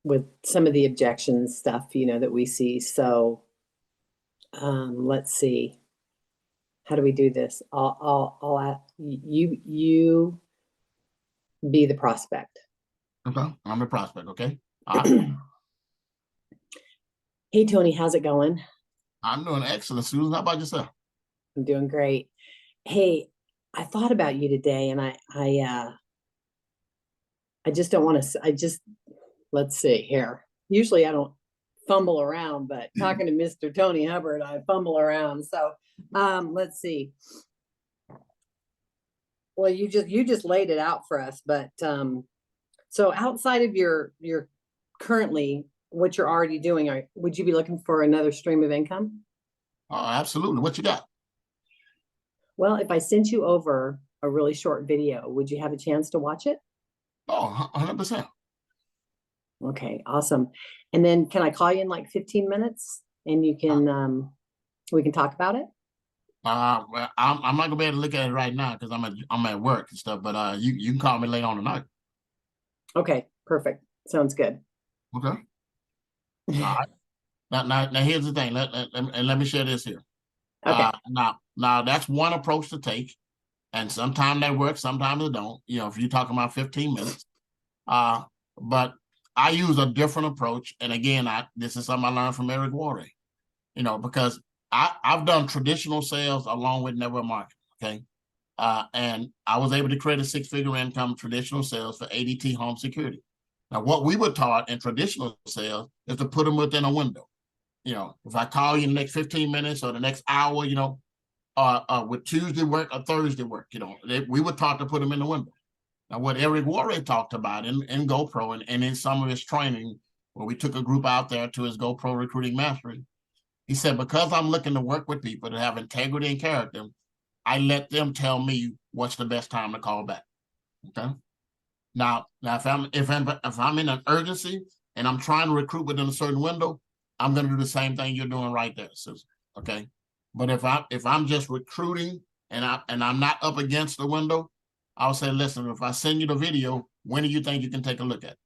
with some of the objections stuff, that we see. So let's see. How do we do this? I'll ask you be the prospect. Okay, I'm the prospect. Okay. Hey, Tony, how's it going? I'm doing excellent, Susan. How about yourself? I'm doing great. Hey, I thought about you today, and I just don't want to. Let's see here. Usually I don't fumble around, but talking to Mr. Tony Hubbard, I fumble around. So let's see. Well, you just laid it out for us, but so outside of your currently what you're already doing, would you be looking for another stream of income? Absolutely. What you got? Well, if I sent you over a really short video, would you have a chance to watch it? Oh, 100%. Okay, awesome. And then can I call you in like 15 minutes and you can we can talk about it? Well, I'm not gonna be able to look at it right now because I'm at work and stuff, but you can call me later on tonight. Okay, perfect. Sounds good. Okay. All right. Now here's the thing. Let me share this here. Okay. Now that's one approach to take, and sometimes that works, sometimes it don't. If you're talking about 15 minutes, but I use a different approach. And again, this is something I learned from Eric Warren, because I've done traditional sales along with network marketing. Okay. And I was able to create a 6-figure income traditional sales for ADT Home Security. Now, what we were taught in traditional sales is to put them within a window. If I call you in the next 15 minutes or the next hour, with Tuesday work or Thursday work, we were taught to put them in the window. Now, what Eric Warren talked about in GoPro and in some of his training, where we took a group out there to his GoPro Recruiting Mastery, he said, because I'm looking to work with people that have integrity and character, I let them tell me what's the best time to call back. Okay. Now if I'm in an urgency and I'm trying to recruit within a certain window, I'm going to do the same thing you're doing right there, Susan. Okay. But if I'm just recruiting and I'm not up against the window, I'll say, listen, if I send you the video, when do you think you can take a look at it?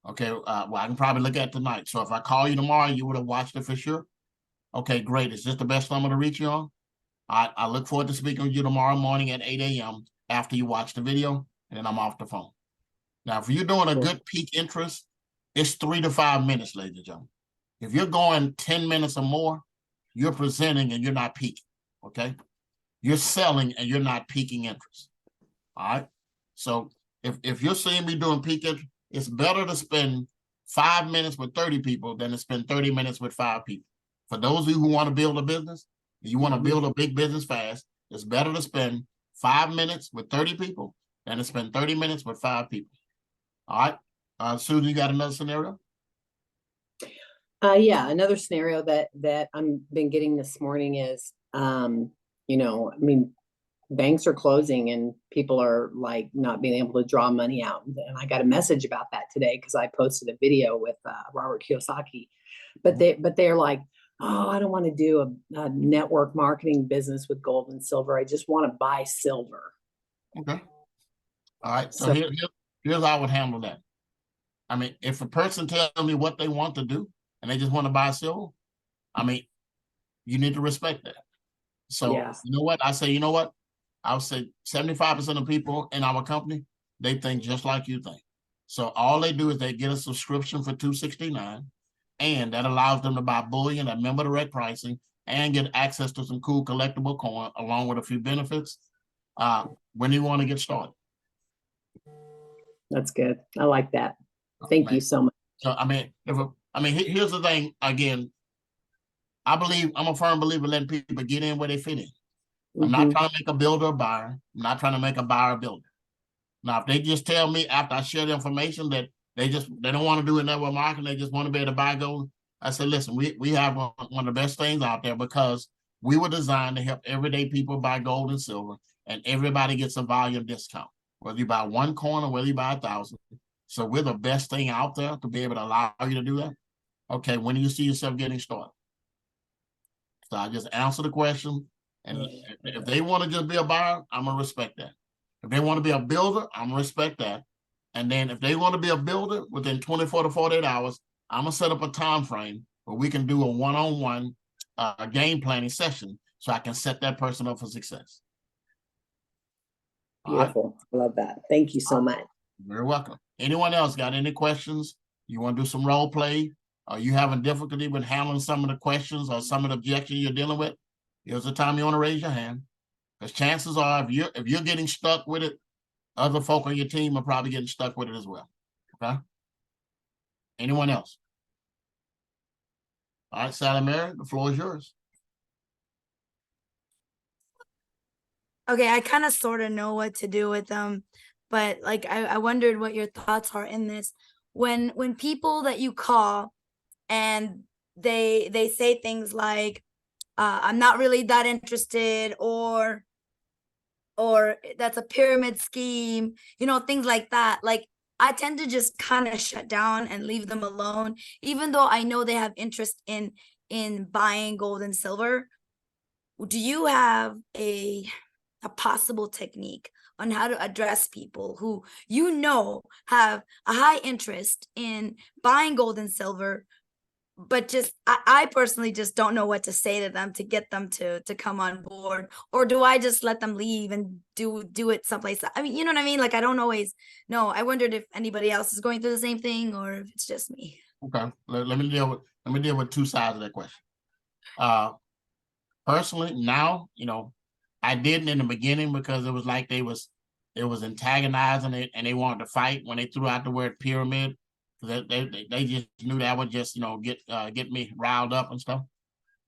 Okay. Well, I can probably look at it tonight. So if I call you tomorrow, you would have watched it for sure. Okay, great. Is this the best number to reach you on? I look forward to speaking with you tomorrow morning at 8 a.m. after you watch the video, and then I'm off the phone. Now, if you're doing a good peak interest, it's 3 to 5 minutes, ladies and gentlemen. If you're going 10 minutes or more, you're presenting and you're not peaking, okay? You're selling and you're not peaking interest, all right? So if you're seeing me doing peak interest, it's better to spend 5 minutes with 30 people than to spend 30 minutes with 5 people. For those of you who want to build a business, you want to build a big business fast, it's better to spend 5 minutes with 30 people than to spend 30 minutes with 5 people. All right. Susan, you got another scenario? Yeah, another scenario that I'm been getting this morning is, banks are closing and people are like not being able to draw money out. And I got a message about that today because I posted a video with Robert Kiyosaki. But they're like, oh, I don't want to do a network marketing business with gold and silver. I just want to buy silver. Okay. All right. So here's how I would handle that. I mean, if a person tells me what they want to do and they just want to buy silver, you need to respect that. So You know what? I'll say 75% of people in our company, they think just like you think. So all they do is they get a subscription for $269. And that allows them to buy bullion at member direct pricing and get access to some cool collectible coin along with a few benefits. When do you want to get started? That's good. I like that. Thank you so much. So here's the thing. Again, I'm a firm believer in letting people get in where they fit in. I'm not trying to make a builder a buyer. I'm not trying to make a buyer a builder. Now, if they just tell me after I share the information that they don't want to do a network marketing, they just want to be able to buy gold, I said, listen, we have one of the best things out there because we were designed to help everyday people buy gold and silver, and everybody gets a volume discount, whether you buy 1 coin or whether you buy 1,000. So we're the best thing out there to be able to allow you to do that. Okay, when do you see yourself getting started? So I just answer the question, and if they want to just be a buyer, I'm going to respect that. If they want to be a builder, I'm going to respect that. And then if they want to be a builder within 24 to 48 hours, I'm going to set up a time frame where we can do a one-on-one game planning session so I can set that person up for success. Beautiful. I love that. Thank you so much. You're very welcome. Anyone else got any questions? You want to do some role play? Are you having difficulty with handling some of the questions or some of the objections you're dealing with? Here's the time you want to raise your hand. Because chances are, if you're getting stuck with it, other folk on your team are probably getting stuck with it as well. Okay. Anyone else? All right, Sally Mary, the floor is yours. Okay, I kind of sort of know what to do with them, but like I wondered what your thoughts are in this. When people that you call and they say things like, I'm not really that interested, or that's a pyramid scheme, things like that. Like, I tend to just kind of shut down and leave them alone, even though I know they have interest in buying gold and silver. Do you have a possible technique on how to address people who have a high interest in buying gold and silver, but just I personally just don't know what to say to them to get them to come on board. Or do I just let them leave and do it someplace? I mean, you know what I mean? Like, I don't always know. I wondered if anybody else is going through the same thing or if it's just me. Okay, let me deal with two sides of that question. Personally, now, I didn't in the beginning because it was like it was antagonizing it and they wanted to fight when they threw out the word pyramid. They just knew that would just get me riled up and stuff.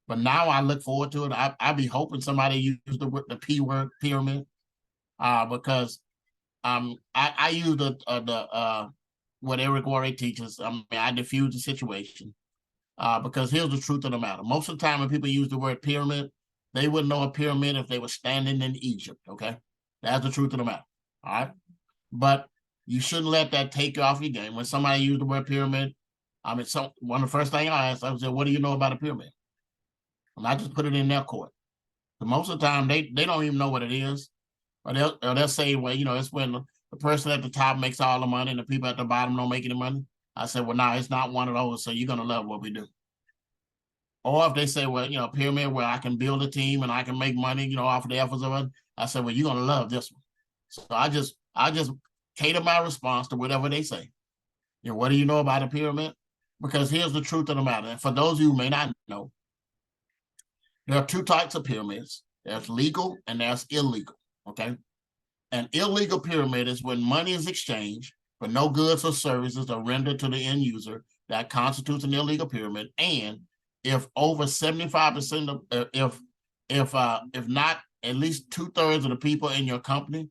But now I look forward to it. I be hoping somebody used the P word, pyramid, because I use the what Eric Worre teaches. I mean, I diffuse the situation. Because here's the truth of the matter. Most of the time when people use the word pyramid, they wouldn't know a pyramid if they were standing in Egypt, okay? That's the truth of the matter, all right? But you shouldn't let that take you off your game. When somebody used the word pyramid, I mean, one of the first things I asked, I said, what do you know about a pyramid? And I just put it in their court. But most of the time, they don't even know what it is. Or they'll say, well, it's when the person at the top makes all the money and the people at the bottom don't make any money. I said, well, no, it's not one of those, so you're going to love what we do. Or if they say, well, pyramid where I can build a team and I can make money, off of the efforts of it, I said, well, you're going to love this one. So I just cater my response to whatever they say. What do you know about a pyramid? Because here's the truth of the matter. And for those of you who may not know, there are two types of pyramids. There's legal and there's illegal, okay? An illegal pyramid is when money is exchanged, but no goods or services are rendered to the end user. That constitutes an illegal pyramid. And if over 75% of, if not at least 2/3 of the people in your company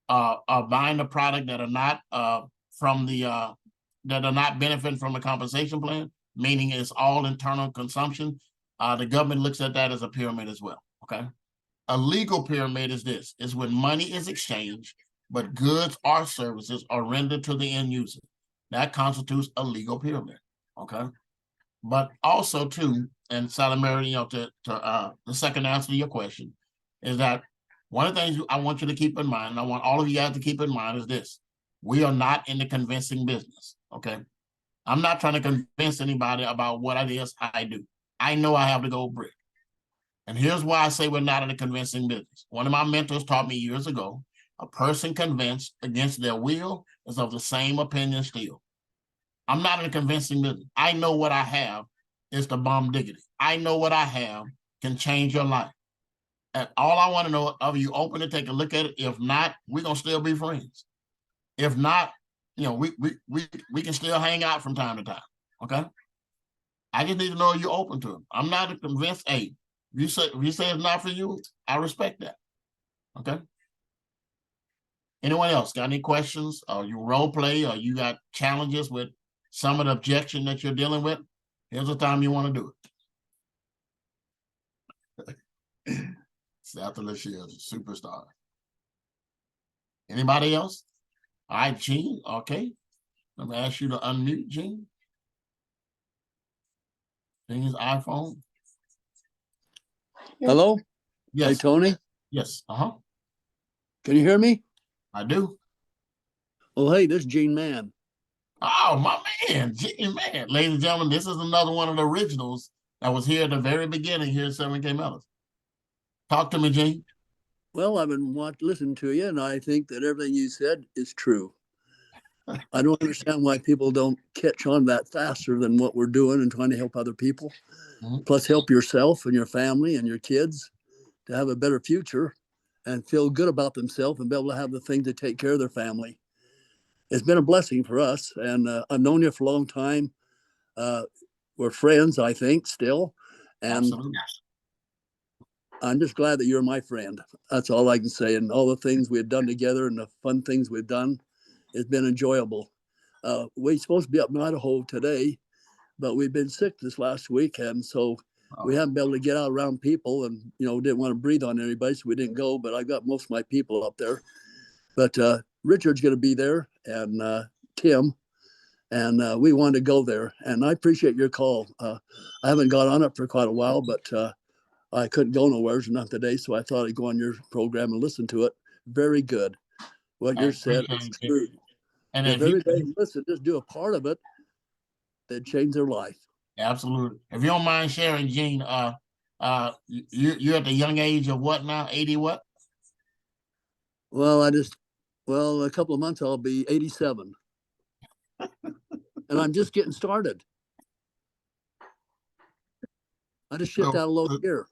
are buying the product that are not that are not benefiting from the compensation plan, meaning it's all internal consumption, the government looks at that as a pyramid as well. Okay. A legal pyramid is this: is when money is exchanged, but goods or services are rendered to the end user. That constitutes a legal pyramid. Okay. But also too, and Sally Mary, to the second answer to your question is that one of the things I want you to keep in mind, and I want all of you guys to keep in mind, is this: we are not in the convincing business. Okay. I'm not trying to convince anybody about what it is I do. I know I have the gold brick. And here's why I say we're not in a convincing business. One of my mentors taught me years ago, a person convinced against their will is of the same opinion still. I'm not in a convincing business. I know what I have is the bomb diggity. I know what I have can change your life. And all I want to know, are you open to take a look at it? If not, we're going to still be friends. If not, we can still hang out from time to time. Okay. I just need to know you're open to it. I'm not convinced. Hey, if you say it's not for you, I respect that. Okay. Anyone else got any questions? Or you role play, or you got challenges with some of the objection that you're dealing with? Here's the time you want to do it. South Alicia is a superstar. Anybody else? All right, Gene. Okay. Let me ask you to unmute, Gene. Gene's iPhone. Hello? Yes. Hey, Tony? Yes. Can you hear me? I do. Oh, hey, this is Gene Mann. Oh, my man, Gene Man. Ladies and gentlemen, this is another one of the originals that was here at the very beginning here at 7K Mellon. Talk to me, Gene. Well, I've been listening to you, and I think that everything you said is true. I don't understand why people don't catch on that faster than what we're doing and trying to help other people. Mm-hmm. Plus help yourself and your family and your kids to have a better future and feel good about themselves and be able to have the things to take care of their family. It's been a blessing for us, and I've known you for a long time. We're friends, I think, still. And absolutely. I'm just glad that you're my friend. That's all I can say. And all the things we had done together and the fun things we've done, it's been enjoyable. We're supposed to be up in Idaho today, but we've been sick this last week. And so we haven't been able to get out around people and, didn't want to breathe on anybody. So we didn't go, but I got most of my people up there. But Richard's going to be there and Tim, and we wanted to go there. And I appreciate your call. I haven't got on it for quite a while, but I couldn't go nowhere, not today. So I thought I'd go on your program and listen to it. Very good. What you said is true. And if everybody listen, just do a part of it, they'd change their life. Absolutely. If you don't mind sharing, Gene, you're at the young age of what now? 80 what? Well, a couple of months I'll be 87. And I'm just getting started. I just shipped out a load here.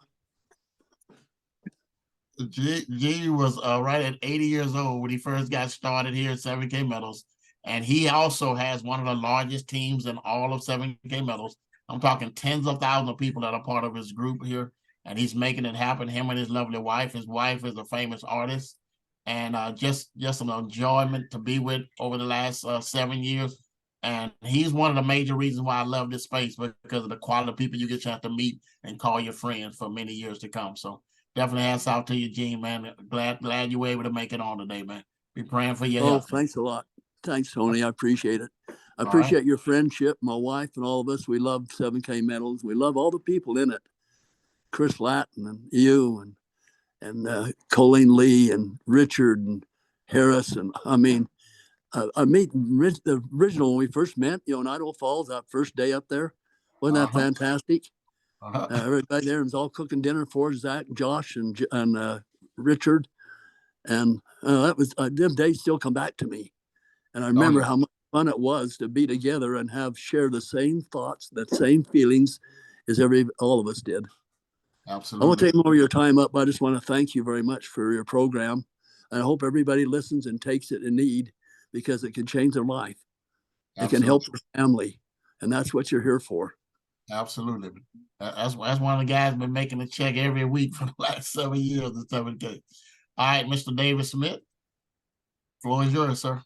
G was right at 80 years old when he first got started here at 7K Metals. And he also has one of the largest teams in all of 7K Metals. I'm talking tens of thousands of people that are part of his group here. And he's making it happen, him and his lovely wife. His wife is a famous artist. And just an enjoyment to be with over the last 7 years. And he's one of the major reasons why I love this space, because of the quality of people you get a chance to meet and call your friends for many years to come. So definitely hats out to you, Gene, man. Glad you were able to make it on today, man. Be praying for your health. Thanks a lot. Thanks, Tony. I appreciate it. I appreciate your friendship, my wife and all of us. We love 7K Metals. We love all the people in it. Chris Latin and you and Colleen Lee and Richard and Harris. And I mean, I meet the original when we first met, in Idaho Falls, that first day up there. Wasn't that fantastic? Everybody there was all cooking dinner for Zach, Josh, and Richard. And that was, them days still come back to me. And I remember how much fun it was to be together and share the same thoughts, the same feelings as all of us did. Absolutely. I won't take more of your time up. I just want to thank you very much for your program. And I hope everybody listens and takes it in need, because it can change their life. Absolutely. It can help their family. And that's what you're here for. Absolutely. That's one of the guys been making a check every week for the last 7 years at 7K. All right, Mr. David Smith. Floor is yours, sir.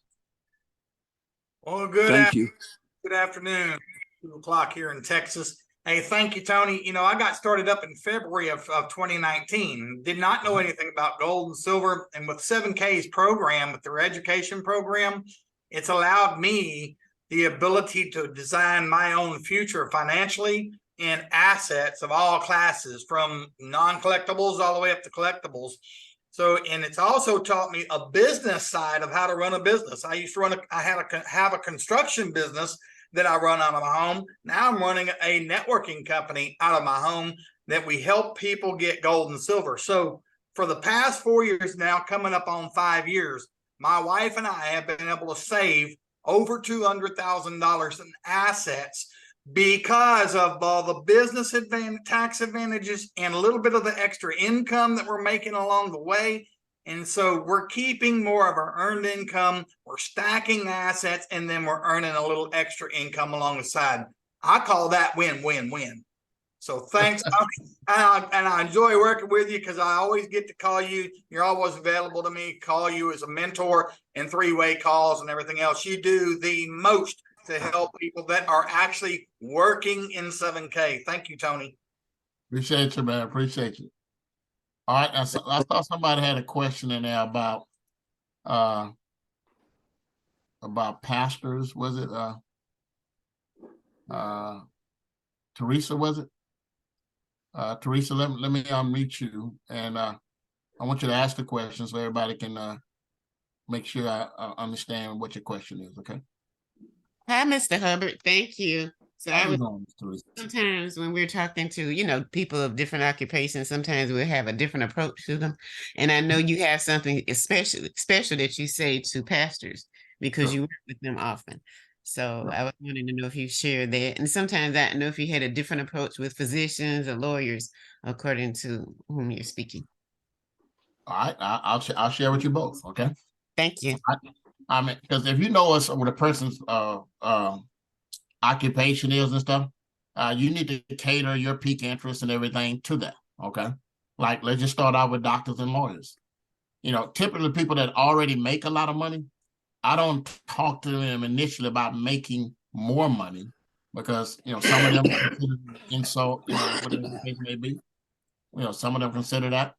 Well, Good afternoon. 2 o'clock here in Texas. Hey, thank you, Tony. I got started up in February of 2019. Did not know anything about gold and silver. And with 7K's program, with their education program, it's allowed me the ability to design my own future financially in assets of all classes, from non-collectibles all the way up to collectibles. So, and it's also taught me a business side of how to run a business. I used to have a construction business that I run out of my home. Now I'm running a networking company out of my home that we help people get gold and silver. So for the past 4 years now, coming up on 5 years, my wife and I have been able to save over $200,000 in assets because of all the business tax advantages and a little bit of the extra income that we're making along the way. And so we're keeping more of our earned income, we're stacking assets, and then we're earning a little extra income along the side. I call that win-win-win. So thanks. And I enjoy working with you, because I always get to call you. You're always available to me, call you as a mentor and three-way calls and everything else. You do the most to help people that are actually working in 7K. Thank you, Tony. Appreciate you, man. Appreciate you. All right. I thought somebody had a question in there about pastors. Was it Teresa? Was it Teresa? Let me unmute you, and I want you to ask the question so everybody can make sure I understand what your question is. Okay. Hi, Mr. Hubbard. Thank you. So sometimes when we're talking to, people of different occupations, sometimes we'll have a different approach to them. And I know you have something special that you say to pastors, because you work with them often. So I was wanting to know if you share that. And sometimes I know if you had a different approach with physicians or lawyers, according to whom you're speaking. All right. I'll share with you both. Okay. Thank you. I mean, because if you know what a person's occupation is and stuff, you need to cater your peak interest and everything to that. Okay. Like, let's just start out with doctors and lawyers. Typically people that already make a lot of money, I don't talk to them initially about making more money, because, some of them consider insult, whatever the case may be. Some of them consider that.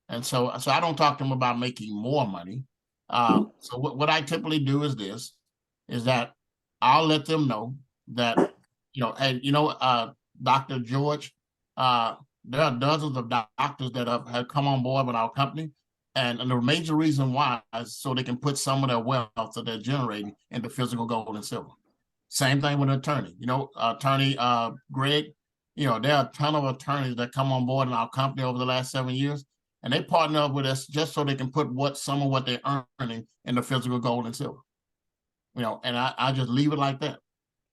And so I don't talk to them about making more money. So what I typically do is that I'll let them know that, hey, Dr. George, there are dozens of doctors that have come on board with our company. And the major reason why is so they can put some of their wealth that they're generating into physical gold and silver. Same thing with an attorney. You know, attorney Greg, you know, there are a ton of attorneys that come on board in our company over the last 7 years, and they partner up with us just so they can put some of what they're earning in the physical gold and silver. You know, and I just leave it like that.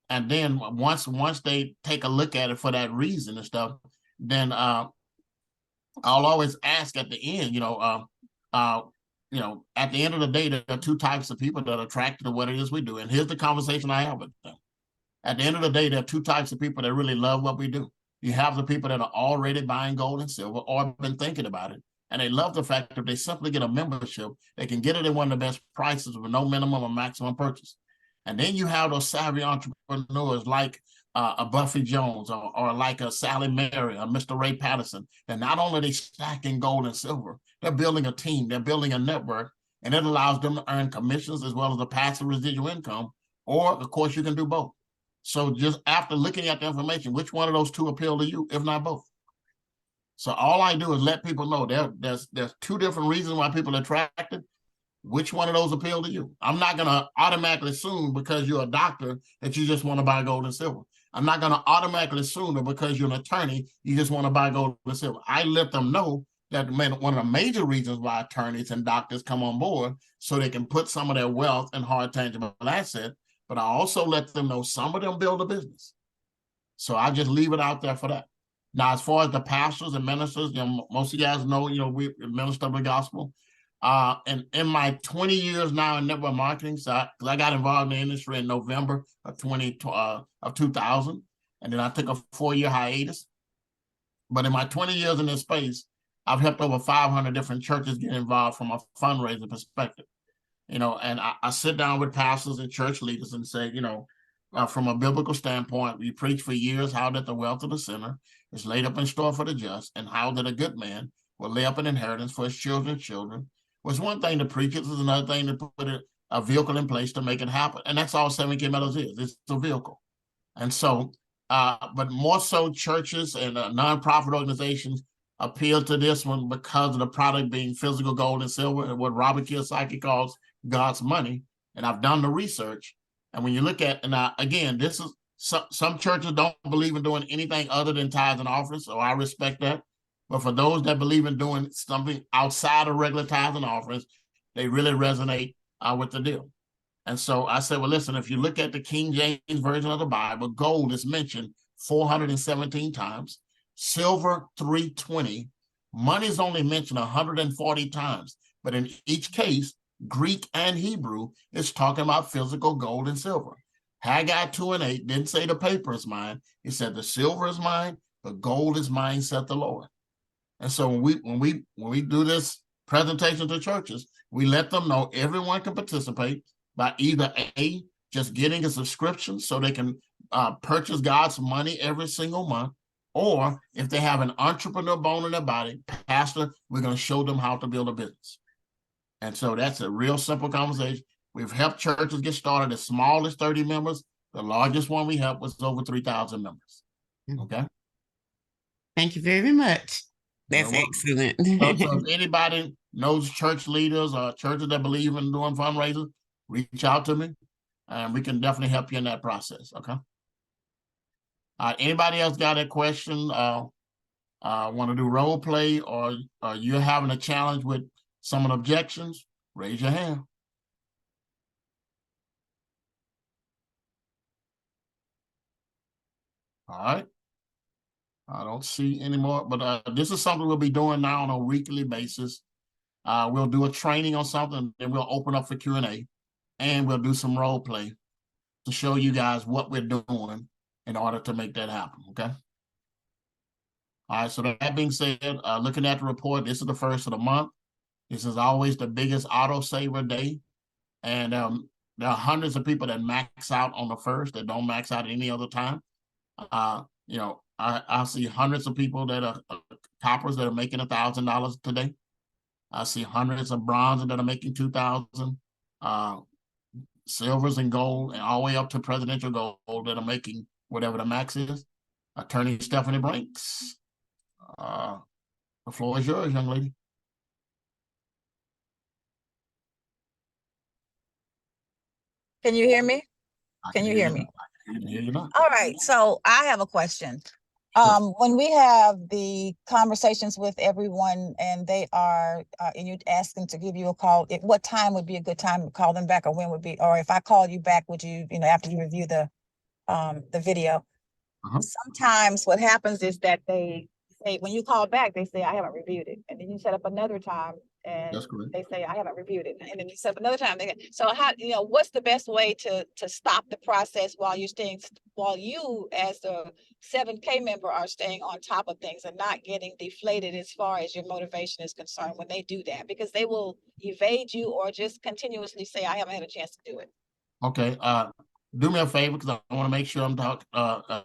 And then once they take a look at it for that reason and stuff, then I'll always ask at the end, you know, at the end of the day, there are two types of people that are attracted to what it is we do. And here's the conversation I have with them. At the end of the day, there are two types of people that really love what we do. You have the people that are already buying gold and silver or been thinking about it. And they love the fact that if they simply get a membership, they can get it at one of the best prices with no minimum or maximum purchase. And then you have those savvy entrepreneurs like a Buffy Jones or like a Sally Mary or Mr. Ray Patterson. And not only are they stacking gold and silver, they're building a team, they're building a network, and it allows them to earn commissions as well as a passive residual income. Or, of course, you can do both. So just after looking at the information, which one of those two appeal to you, if not both? So all I do is let people know there's two different reasons why people are attracted. Which one of those appeal to you? I'm not going to automatically assume because you're a doctor that you just want to buy gold and silver. I'm not going to automatically assume that because you're an attorney, you just want to buy gold and silver. I let them know that one of the major reasons why attorneys and doctors come on board so they can put some of their wealth in hard tangible asset, but I also let them know some of them build a business. So I just leave it out there for that. Now, as far as the pastors and ministers, you know, most of you guys know, you know, we minister the gospel. And in my 20 years now in network marketing, so I got involved in the industry in November of 2000, and then I took a 4-year hiatus. But in my 20 years in this space, I've helped over 500 different churches get involved from a fundraising perspective. You know, and I sit down with pastors and church leaders and say, you know, from a biblical standpoint, we preach for years how that the wealth of the sinner is laid up in store for the just, and how that a good man will lay up an inheritance for his children's children. Was one thing to preach it, is another thing to put a vehicle in place to make it happen. And that's all 7K Metals is. It's a vehicle. And so, but more so churches and nonprofit organizations appeal to this one because of the product being physical gold and silver, and what Robert Kiyosaki calls God's money. And I've done the research. And when you look at, and again, this is some churches don't believe in doing anything other than tithes and offerings, so I respect that. But for those that believe in doing something outside of regular tithes and offerings, they really resonate with the deal. And so I said, well, listen, if you look at the King James Version of the Bible, gold is mentioned 417 times, silver 320, money is only mentioned 140 times. But in each case, Greek and Hebrew is talking about physical gold and silver. Haggai 2:8 didn't say the paper is mine. It said the silver is mine, the gold is mine, said the Lord. And so when we do this presentation to churches, we let them know everyone can participate by either A, just getting a subscription so they can purchase God's money every single month, or if they have an entrepreneur bone in their body, Pastor, we're going to show them how to build a business. And so that's a real simple conversation. We've helped churches get started as small as 30 members. The largest one we helped was over 3,000 members. Okay. Thank you very much. That's excellent. So if anybody knows church leaders or churches that believe in doing fundraisers, reach out to me, and we can definitely help you in that process. Okay. Anybody else got a question? Want to do role play, or you're having a challenge with some of the objections? Raise your hand. All right. I don't see any more, but this is something we'll be doing now on a weekly basis. We'll do a training on something, and we'll open up for Q&A, and we'll do some role play to show you guys what we're doing in order to make that happen, okay? All right, so that being said, looking at the report, this is the first of the month. This is always the biggest auto saver day, and there are hundreds of people that max out on the first that don't max out any other time. You know, I see hundreds of people that are coppers that are making $1,000 today. I see hundreds of bronze that are making 2,000, silvers and gold, and all the way up to presidential gold that are making whatever the max is. Attorney Stephanie Brinks, the floor is yours, young lady. Can you hear me? Can you hear me? I can hear you now. All right. So I have a question. When we have the conversations with everyone and they are, and you ask them to give you a call, what time would be a good time to call them back, or when would be, or if I call you back, would you, after you review the video? Sometimes what happens is that they say, when you call back, they say, I haven't reviewed it. And then you set up another time and they say, I haven't reviewed it. And then you set up another time. So how, what's the best way to stop the process while you as the 7K member are staying on top of things and not getting deflated as far as your motivation is concerned when they do that? Because they will evade you or just continuously say, I haven't had a chance to do it. Okay. Do me a favor, because I want to make sure I'm talking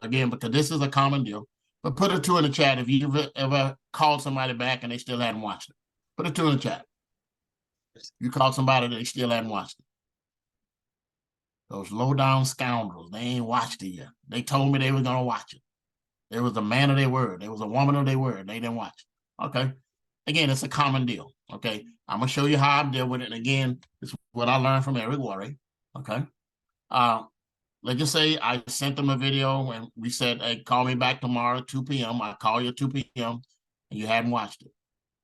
again, because this is a common deal. But put a 2 in the chat if you've ever called somebody back and they still hadn't watched it. Put a 2 in the chat. You called somebody that they still hadn't watched it. Those low-down scoundrels, they ain't watched it yet. They told me they were going to watch it. There was a man of their word. There was a woman of their word. They didn't watch it. Okay. Again, it's a common deal. Okay. I'm going to show you how I deal with it. And again, it's what I learned from Eric Worre. Okay. Let's just say I sent them a video and we said, hey, call me back tomorrow at 2 p.m. I call you at 2 p.m. and you hadn't watched it.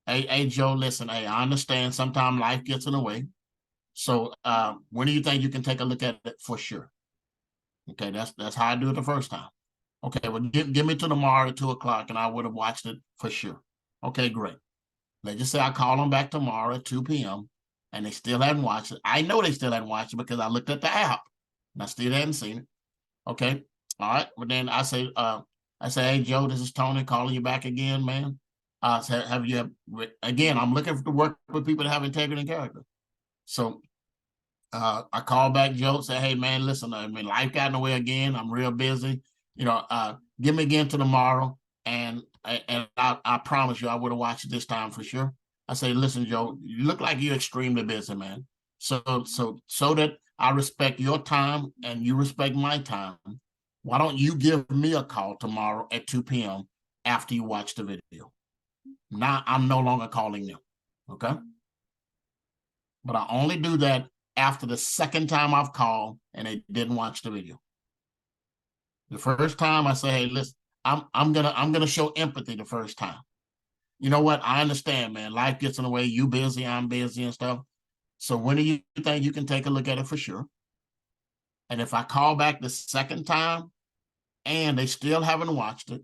Hey, Joe, listen, hey, I understand sometimes life gets in the way. So when do you think you can take a look at it for sure? Okay, that's how I do it the first time. Okay, well, give me to tomorrow at 2 o'clock and I would have watched it for sure. Okay, great. Let's just say I call them back tomorrow at 2 p.m. and they still haven't watched it. I know they still haven't watched it because I looked at the app and I still hadn't seen it. Okay, all right. But then I say, hey, Joe, this is Tony calling you back again, man. Have you, again, I'm looking to work with people that have integrity and character. So I call back Joe, say, hey, man, listen, life got in the way again. I'm real busy. Give me again to tomorrow. And I promise you, I would have watched it this time for sure. I say, listen, Joe, you look like you're extremely busy, man. So that I respect your time and you respect my time, why don't you give me a call tomorrow at 2 p.m. after you watch the video? Now I'm no longer calling them. Okay. But I only do that after the second time I've called and they didn't watch the video. The first time I say, hey, listen, I'm gonna show empathy the first time. You know what? I understand, man. Life gets in the way. You busy, I'm busy and stuff. So when do you think you can take a look at it for sure? And if I call back the second time and they still haven't watched it,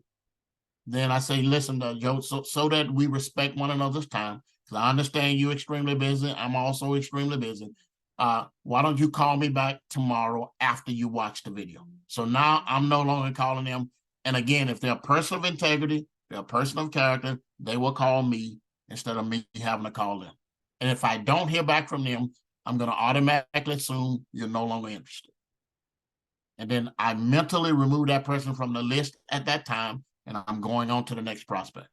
then I say, listen, Joe, so that we respect one another's time, because I understand you're extremely busy. I'm also extremely busy. Why don't you call me back tomorrow after you watch the video? So now I'm no longer calling them. And again, if they're a person of integrity, they're a person of character, they will call me instead of me having to call them. And if I don't hear back from them, I'm going to automatically assume you're no longer interested. And then I mentally remove that person from the list at that time, and I'm going on to the next prospect.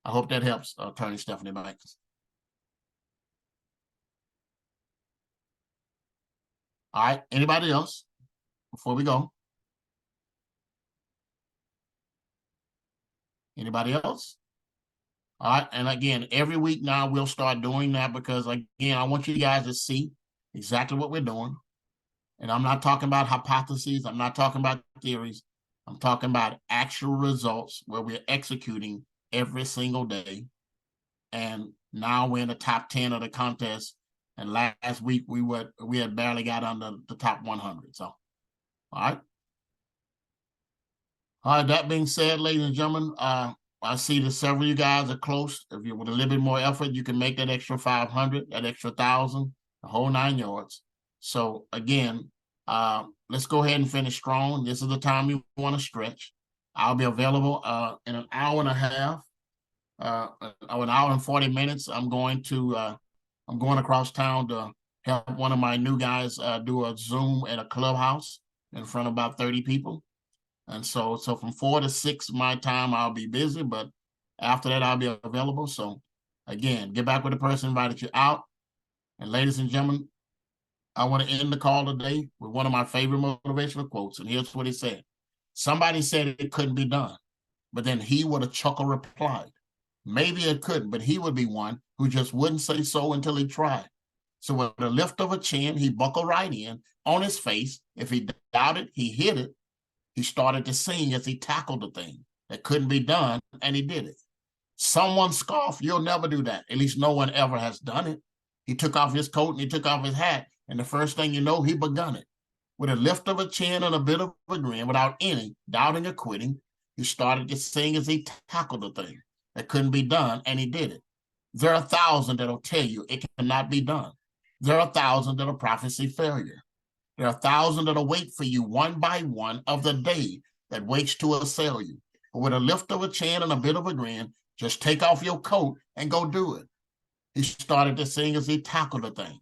I hope that helps, Attorney Stephanie Banks. All right, anybody else before we go? Anybody else? All right, and again, every week now we'll start doing that because, again, I want you guys to see exactly what we're doing. And I'm not talking about hypotheses. I'm not talking about theories. I'm talking about actual results where we're executing every single day. And now we're in the top 10 of the contest. And last week we had barely got under the top 100. So, all right. All right, that being said, ladies and gentlemen, I see that several of you guys are close. If you with a little bit more effort, you can make that extra 500, that extra 1,000, the whole 9 yards. So again, let's go ahead and finish strong. This is the time you want to stretch. I'll be available in an hour and a half, an hour and 40 minutes. I'm going across town to help one of my new guys do a Zoom at a clubhouse in front of about 30 people. And so from 4 to 6 my time, I'll be busy, but after that, I'll be available. So again, get back with the person who invited you out. And ladies and gentlemen, I want to end the call today with one of my favorite motivational quotes. And here's what he said. Somebody said it couldn't be done, but then he with a chuckle replied, maybe it couldn't, but he would be one who just wouldn't say so until he tried. So with a lift of a chin, he buckled right in on his face. If he doubted, he hit it. He started to sing as he tackled the thing that couldn't be done, and he did it. Someone scoffed, you'll never do that. At least no one ever has done it. He took off his coat and he took off his hat, and the first thing you know, he begun it. With a lift of a chin and a bit of a grin, without any doubting or quitting, he started to sing as he tackled the thing that couldn't be done, and he did it. There are 1,000 that'll tell you it cannot be done. There are 1,000 that'll prophesy failure. There are 1,000 that'll wait for you one by one of the day that waits to assail you. But with a lift of a chin and a bit of a grin, just take off your coat and go do it. He started to sing as he tackled the thing.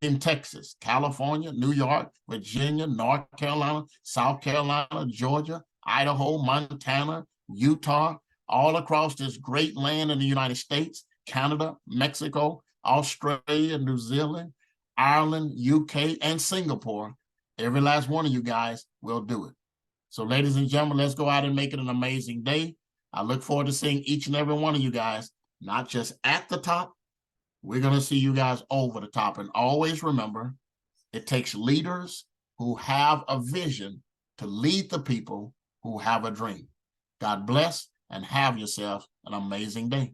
In Texas, California, New York, Virginia, North Carolina, South Carolina, Georgia, Idaho, Montana, Utah, all across this great land in the United States, Canada, Mexico, Australia, New Zealand, Ireland, UK, and Singapore. Every last one of you guys will do it. So ladies and gentlemen, let's go out and make it an amazing day. I look forward to seeing each and every one of you guys, not just at the top. We're going to see you guys over the top. And always remember, it takes leaders who have a vision to lead the people who have a dream. God bless and have yourself an amazing day.